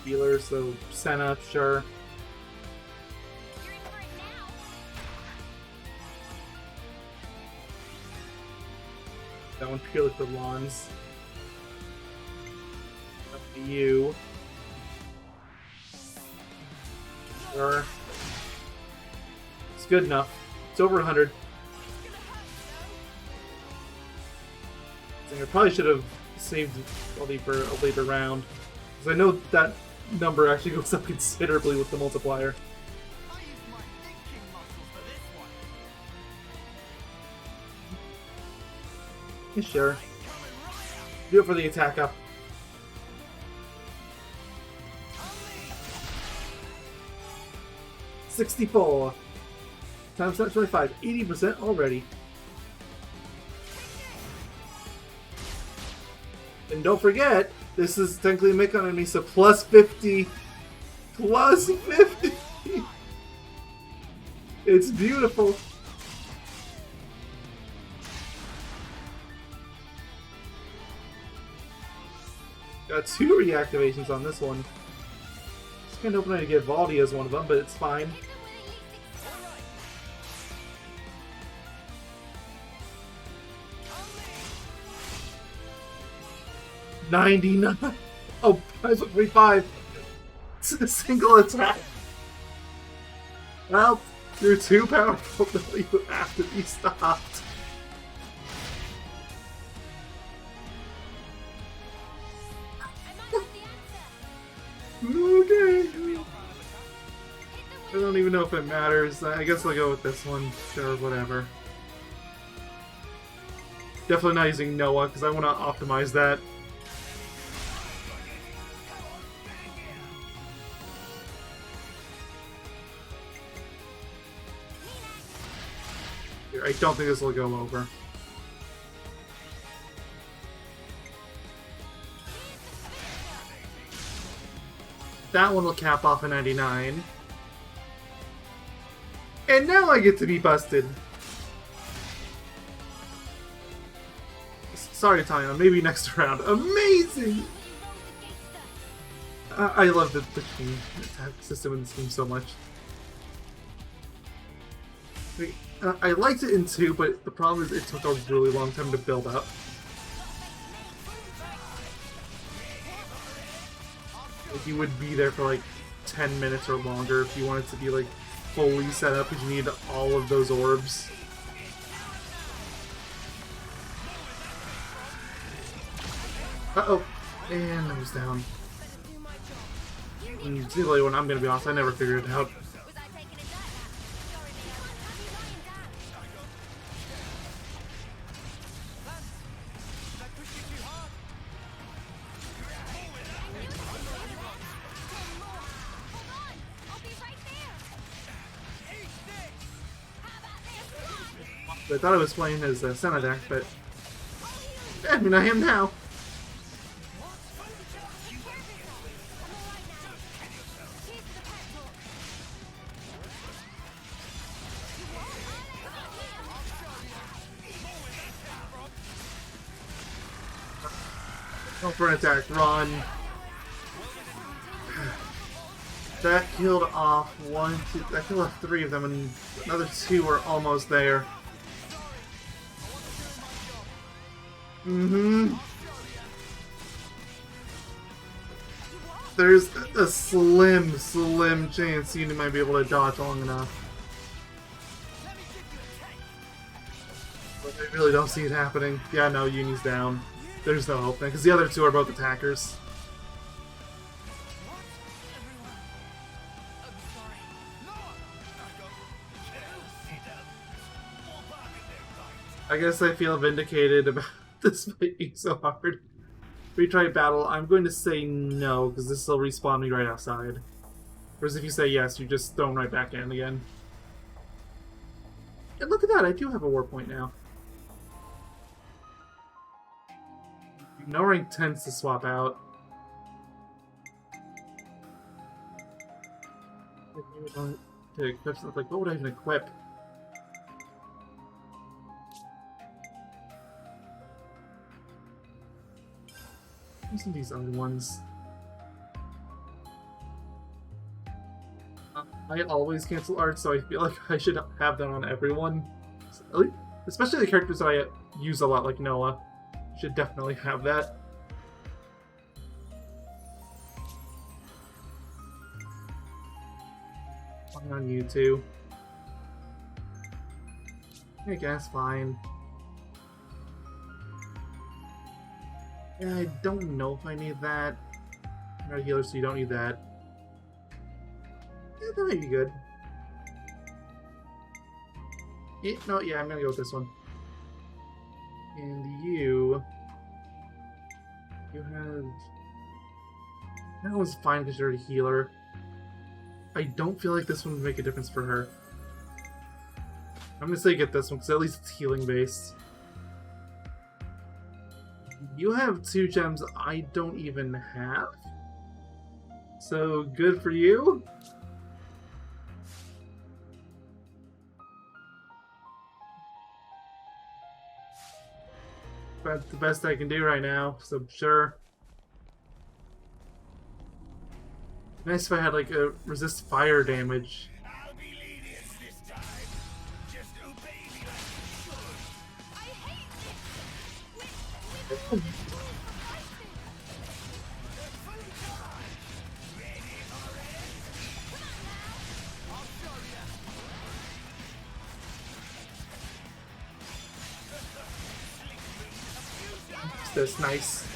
Healer, so Senna, sure. That one purely for lawns. Up to you. Sure. It's good enough. It's over 100. I probably should have saved Valdi for a later round. Because I know that number actually goes up considerably with the multiplier. Yeah, sure. Do it for the attack up. $64 times that 25, 80% already. And don't forget, this is technically a Mechon enemy, so plus 50 Plus 50! It's beautiful! Got 2 reactivations on this one. It's kind of hoping I get Valdi as one of them, but it's fine. 99. Oh, I took 45. It's a single attack. Well, you're too powerful that you have to be stopped. Okay. I don't even know if it matters. I guess I'll go with this one. Sure, whatever. Definitely not using Noah because I want to optimize that. I don't think this will go over. That one will cap off a 99. And now I get to be busted. Sorry, Tanya. Maybe next round. Amazing! I love the team attack system in this game so much. I liked it in 2, but the problem is it took a really long time to build up. Like, you would be there for like 10 minutes or longer if you wanted to be like fully set up because you need all of those orbs. Uh-oh. And I was down. Xenoblade one, I'm gonna be honest, I never figured it out. I thought I was playing as Mayonnaise, but I mean, I am now. Go for an attack, run. That killed off 1, 2. That killed off 3 of them, and another 2 are almost there. There's a slim chance you might be able to dodge long enough. But I really don't see it happening. Yeah, no, Uni's down. There's no hope then, because the other 2 are both attackers. I guess I feel vindicated about this fight being so hard. Retry battle, I'm going to say no, because this will respawn me right outside. Whereas if you say yes, you're just thrown right back in again. And look at that, I do have a war point now. No rank tends to swap out. To equip stuff, like, what would I even equip? Some of these other ones. I always cancel art, so I feel like I should have that on everyone. Especially the characters that I use a lot, like Noah. Should definitely have that. On you too. I guess fine. Yeah, I don't know if I need that. You're not a healer, so you don't need that. Yeah, that might be good. No, yeah, I'm gonna go with this one. And you have... That one's fine because you're a healer. I don't feel like this one would make a difference for her. I'm gonna say get this one, because at least it's healing based. You have 2 gems I don't even have. So good for you. That's the best I can do right now, so sure. Nice if I had like a resist fire damage. I'll be lenient this time. Just obey me like you should. I hate this! That's nice.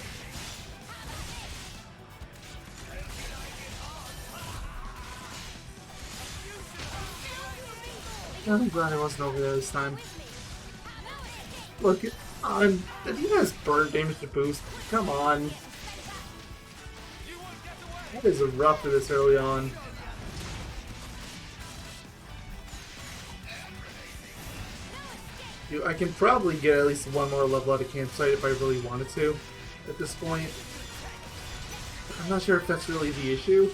I'm glad I wasn't over there this time. Look, that even has burn damage to boost. Come on. That is rough for this early on. I can probably get at least one more level out of Campsite if I really wanted to at this point. I'm not sure if that's really the issue.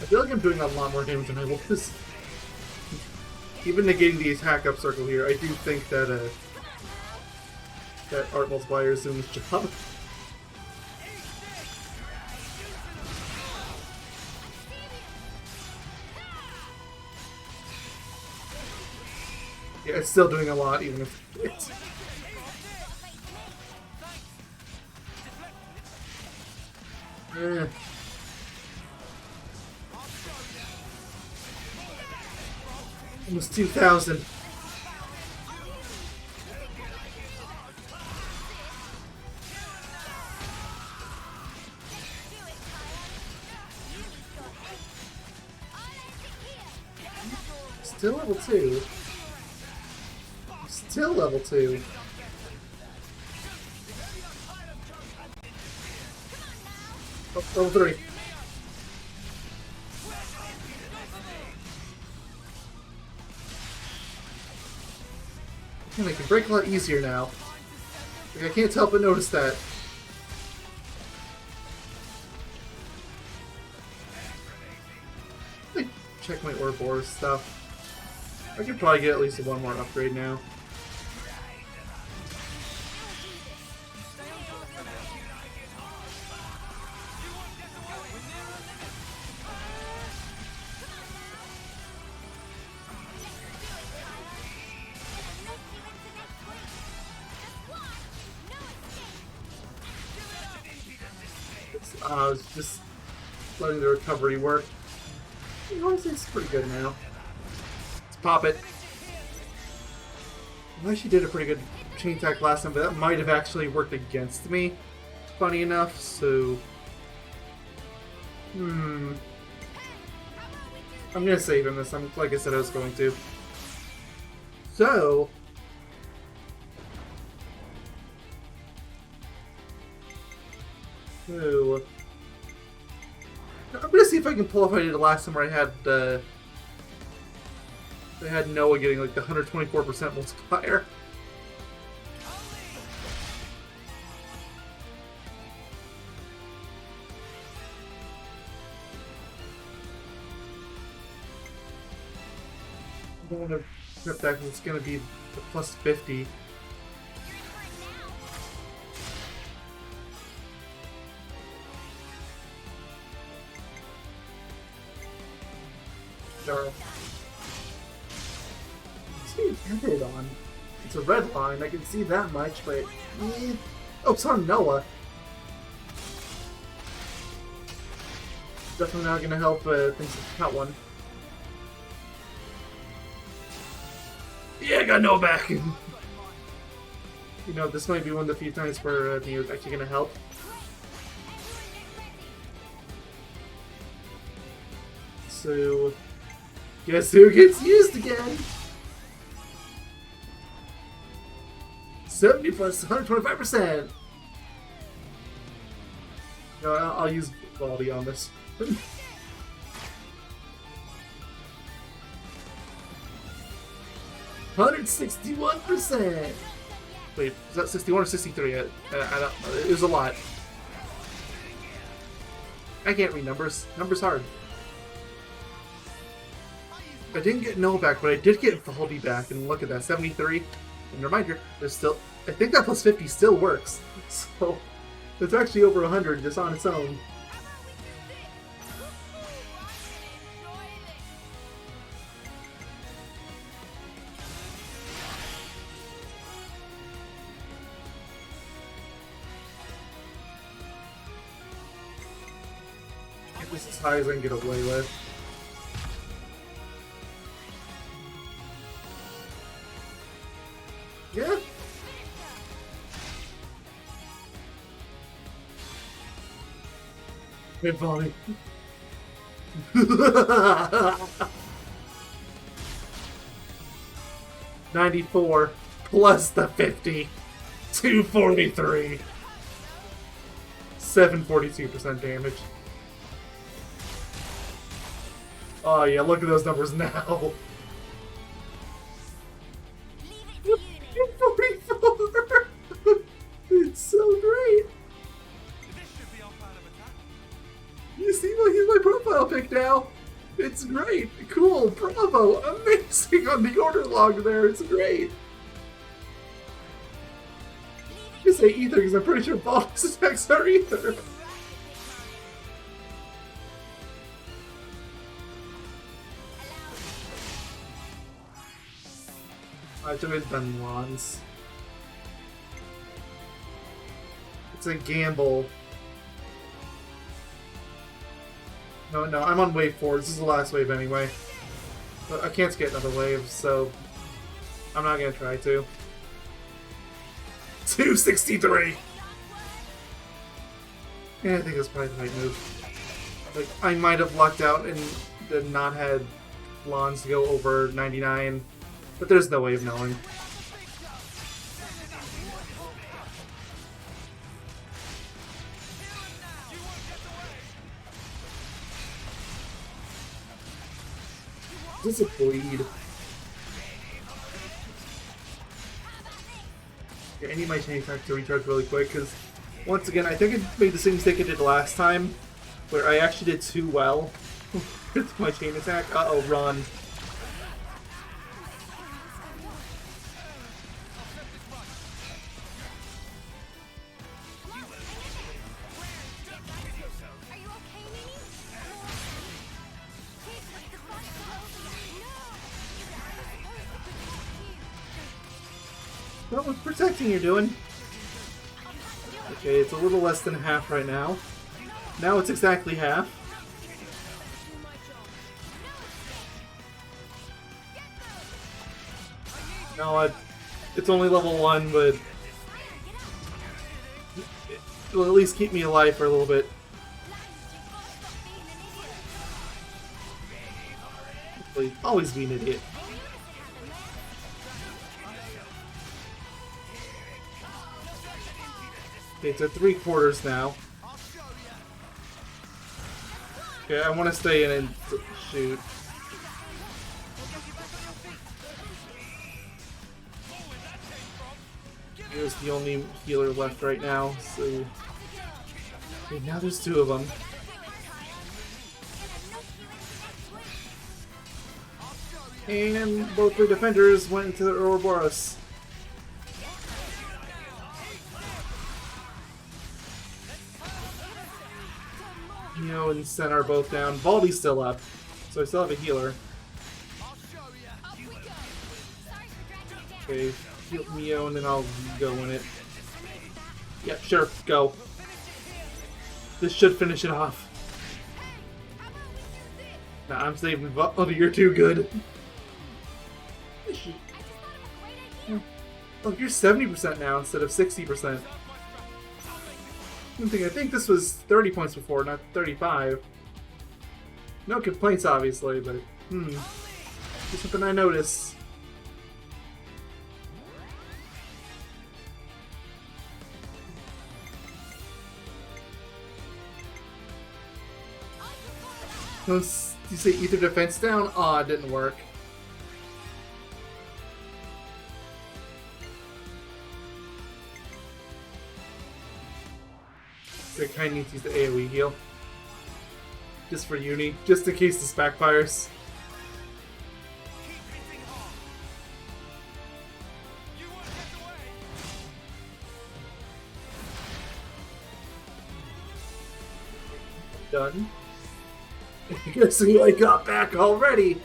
I feel like I'm doing a lot more damage than I was. Even negating the attack up circle here, I do think that that Art Multiplier is doing his job. Yeah, it's still doing a lot, even if it's... Almost 2,000. Still level 2. Still level 2. Oh, level 3. And I can break a lot easier now. Like, I can't help but notice that. Like, check my Ouroboros stuff. I could probably get at least one more upgrade now. I was just letting the recovery work. Honestly, it's pretty good now. Let's pop it. I actually did a pretty good chain attack last time, but that might have actually worked against me. Funny enough, so... I'm gonna save him this time, like I said I was going to. So... Ooh. I'm gonna see if I can pull off what I did last time where I had Noah getting like the 124% multiplier. I don't want to trip that because it's gonna be the plus 50. It's being ended on. It's a red line, I can see that much, but... Oh, it's on Noah. Definitely not gonna help things with cut one. Yeah, I got Noah back! You know, this might be one of the few times where Neo's actually gonna help. So... Guess who gets used again? 70 plus 125%! No, I'll use Valdi on this. 161%! Wait, is that 61 or 63? I don't, it was a lot. I can't read numbers. Numbers hard. I didn't get Noah back, but I did get Valdi back, and look at that, 73. And reminder, there's still, I think that plus 50 still works. So, it's actually over 100 just on its own. Get this as high as I can get away with. Yeah. Wait, Valdi. 94 plus the 50. 243. 742% damage. Oh yeah, look at those numbers now. 44. It's so great. You see, he's my profile pic now. It's great. Cool. Bravo. Amazing on the order log there. It's great. You say ether because I'm pretty sure Valdi's attacks are ether. I should have done wands. It's a gamble. No, I'm on wave 4. This is the last wave anyway. But I can't get another wave, so I'm not gonna try to. 263! Yeah, I think that's probably the right move. Like, I might have lucked out and did not had Lons to go over 99, but there's no way of knowing. This is a bleed. Yeah, I need my chain attack to recharge really quick, because once again, I think I made the same mistake I did last time, where I actually did too well with my chain attack. Uh-oh, run. What was protecting you're doing? Okay, it's a little less than half right now. Now it's exactly half. No, it's only level 1, but it'll at least keep me alive for a little bit. Please, always be an idiot. Okay, it's at 3/4 now. Okay, I want to stay in and shoot. Here's the only healer left right now, so... Okay, now there's 2 of them. And both their defenders went into the Ouroboros. Neo and Sen are both down. Valdi's still up, so I still have a healer. Okay, heal Neo and then I'll go in it. Yep, sure, go. This should finish it off. Nah, I'm saving Valdi, you're too good. Oh, you're 70% now instead of 60%. I think this was 30 points before, not 35. No complaints, obviously, but just something I notice. You say ether defense down? Aw, it didn't work. So I kind of need to use the AoE heal. Just for uni. Just in case this backfires. Done. I guess I got back already.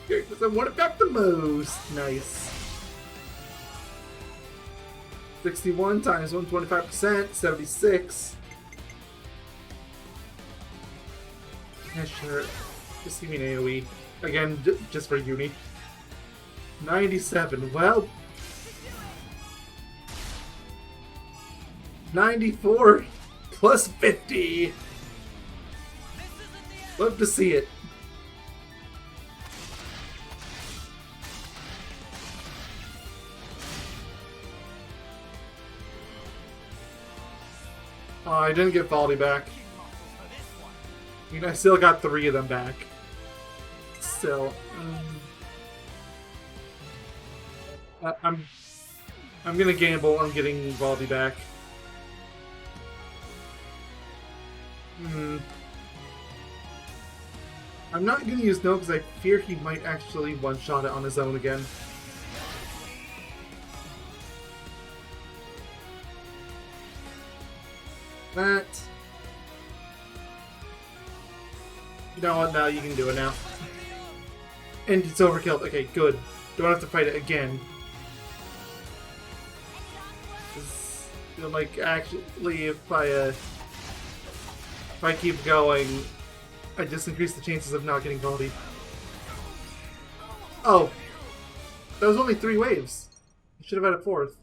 Because I want it back the most. Nice. 61 times 125%, 76. Yeah, sure. Just give me an AoE. Again, just for uni. 97. Well. 94 plus 50. Love to see it. Oh, I didn't get Valdi back. I mean, I still got 3 of them back. Still, I'm gonna gamble on getting Valdi back. I'm not gonna use no because I fear he might actually one-shot it on his own again. That. You know what? Now you can do it now. And it's overkill. Okay, good. Don't have to fight it again. Like, actually, if I keep going, I just increase the chances of not getting Valdi. Oh. That was only 3 waves. You should have had a 4th.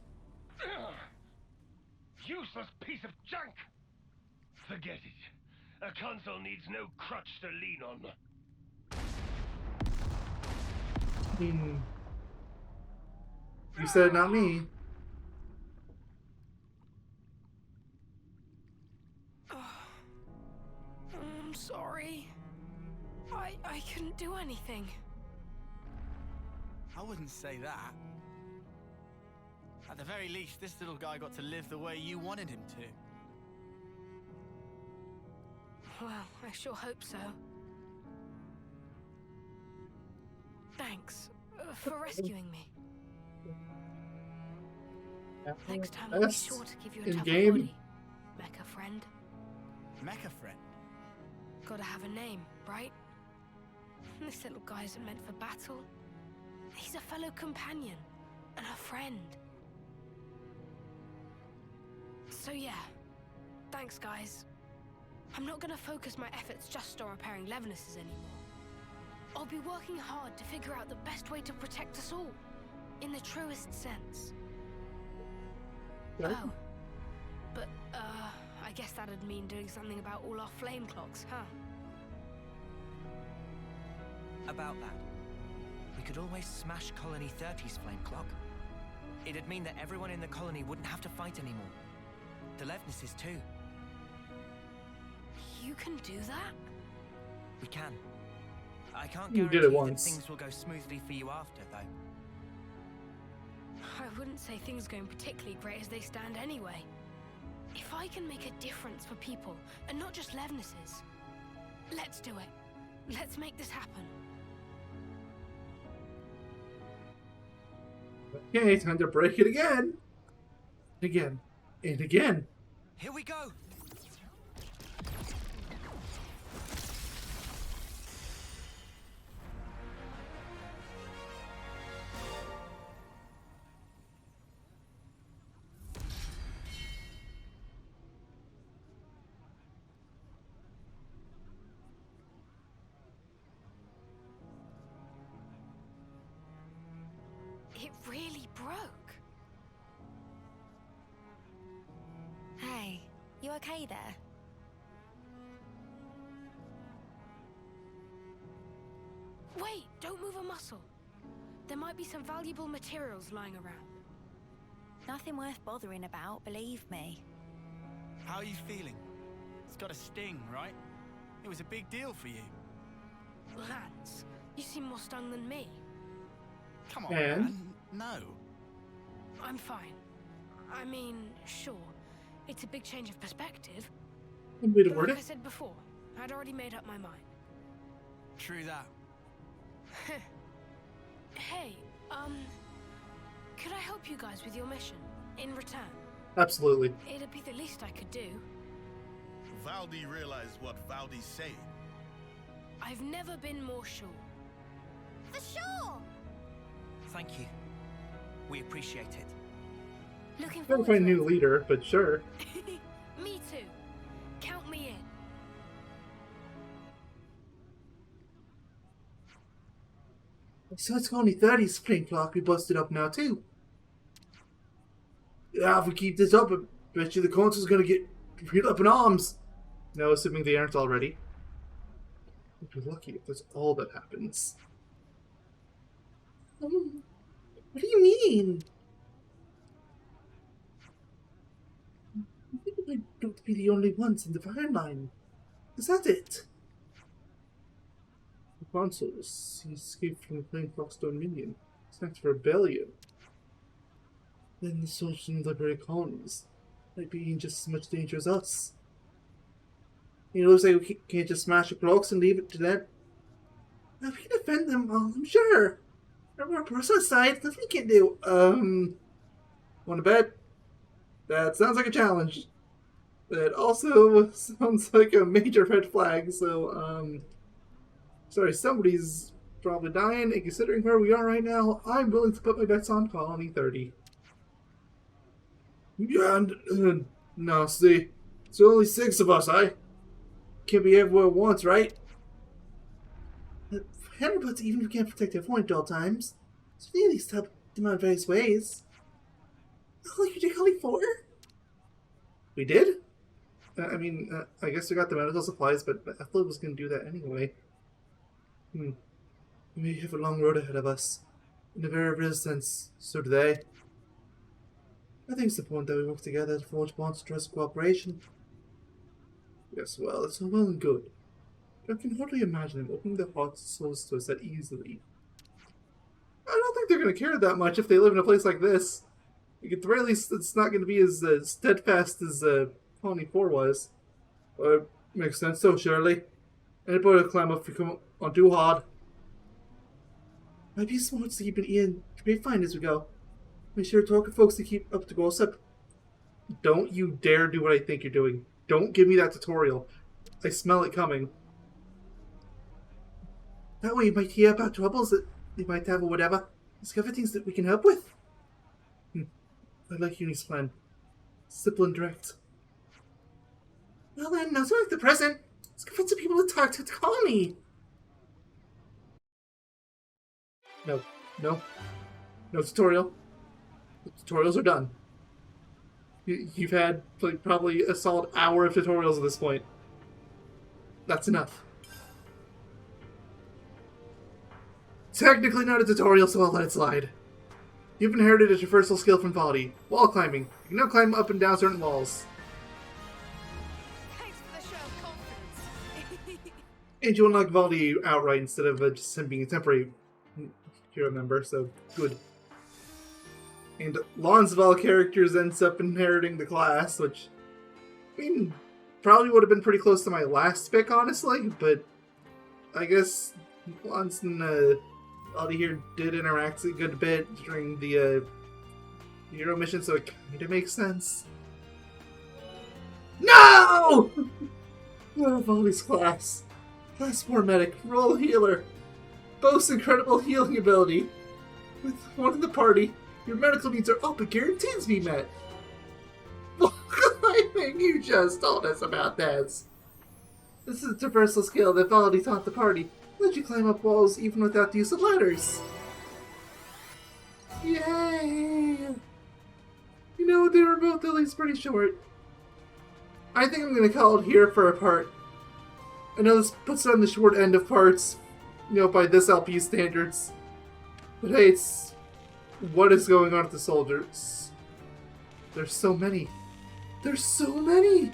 Useless piece of junk! Forget it. A console needs no crutch to lean on. You said not me. I'm sorry. I couldn't do anything. I wouldn't say that. At the very least, this little guy got to live the way you wanted him to. Well, I sure hope so. Thanks for rescuing me. Next time I'll be sure to give you a tougher body, Mecha friend. Mecha friend? Gotta have a name, right? This little guy isn't meant for battle. He's a fellow companion and a friend. So yeah, thanks guys. I'm not gonna focus my efforts just on repairing Levnesses anymore. I'll be working hard to figure out the best way to protect us all, in the truest sense. Oh, but I guess that'd mean doing something about all our flame clocks, huh? About that, we could always smash Colony 30's flame clock. It'd mean that everyone in the colony wouldn't have to fight anymore. The Levnesses too. You can do that? We can. I can't You guarantee did it that once. things will go smoothly for you after, though. I wouldn't say things are going particularly great as they stand anyway. If I can make a difference for people, and not just Levnesses, let's do it. Let's make this happen. Okay, time to break it again. Again. And again. Here we go! It really broke. Hey, you okay there? Wait, don't move a muscle. There might be some valuable materials lying around. Nothing worth bothering about, believe me. How are you feeling? It's got a sting, right? It was a big deal for you. Lance, you seem more stung than me. Come on, And? man. No. I'm fine. I mean, sure, it's a big change of perspective. One way to But word like I it. said before, I'd already made up my mind. True that. Hey, could I help you guys with your mission in return? Absolutely. It'd be the least I could do. Valdi realized what Valdi's saying. I've never been more sure. For sure! Thank you. We appreciate it. Looking Gotta forward find a to new it. leader, but sure. Me too. Count me in. So it's only 30's flame clock we busted up now too. Yeah, if we keep this up, I bet you the council's gonna get real up in arms. No, assuming they aren't already. We'd be lucky if that's all that happens. What do you mean? I think we might not be the only ones in the fire line. Is that it? The consuls, he escaped from the Flame Clock's dominion. It's for rebellion. Then the soldiers in the liberated colonies might be in just as much danger as us. It looks like we can't just smash the clocks and leave it to them. Now, we can defend them, I'm sure. From our personal side, nothing we can do. Want to bet? That sounds like a challenge. That also sounds like a major red flag, so, sorry, somebody's probably dying, and considering where we are right now, I'm willing to put my bets on Colony 30. Yeah, no, see, it's only 6 of us, can't be everywhere at once, right? But even if we can't protect everyone at all times, so we need at least help them out in various ways. Oh, you did only 4? We did? I guess we got the medical supplies, but I thought I was going to do that anyway. We may have a long road ahead of us. In a very real sense, so do they. I think it's the point that we work together to forge bonds of trust and cooperation. Yes, well, it's all well and good. But I can hardly imagine them opening their hearts and souls to us that easily. I don't think they're going to care that much if they live in a place like this. At the very least, it's not going to be as steadfast as Colony 4 was. But makes sense, so surely. Anybody will climb up if you come on too hard. Might be smart to keep an ear and grapevine as we go. Make sure to talk to folks to keep up the gossip. Don't you dare do what I think you're doing. Don't give me that tutorial. I smell it coming. That way you might hear about troubles that they might have or whatever. Discover things that we can help with. I like Uni's plan. Simple and direct. Well then, now to like the present. Let's convince some people to talk to the colony. No. No tutorial. The tutorials are done. You've had like probably a solid hour of tutorials at this point. That's enough. Technically not a tutorial, so I'll let it slide. You've inherited a traversal skill from Valdi. Wall climbing. You can now climb up and down certain walls. Thanks for the show of confidence. And you unlock Valdi outright instead of just him being a temporary hero member, so good. And Lon's of all characters ends up inheriting the class, which, I mean, probably would have been pretty close to my last pick, honestly, but I guess Lon's and Valdi here did interact a good bit during the hero mission, so it kind of makes sense. No! Valdi's class. Class 4 medic, role healer. Boasts incredible healing ability. With one in the party, your medical needs are all but guaranteed to be met. I think you just told us about this. This is a traversal skill that Valdi taught the party. Let you climb up walls even without the use of ladders. Yay! You know, they were both at least pretty short. I think I'm going to call it here for a part. I know this puts it on the short end of parts, you know, by this LP standards. But hey, it's what is going on with the soldiers. There's so many. There's so many!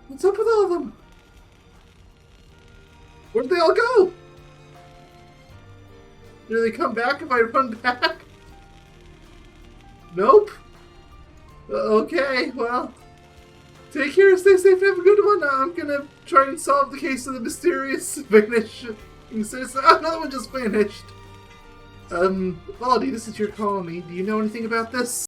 What's up with all of them? Where'd they all go? Do they come back if I run back? Nope. Okay, well. Take care, stay safe, and have a good one. I'm gonna try and solve the case of the mysterious vanishing citizen. Oh, another one just vanished. Valdi, this is your colony. Do you know anything about this?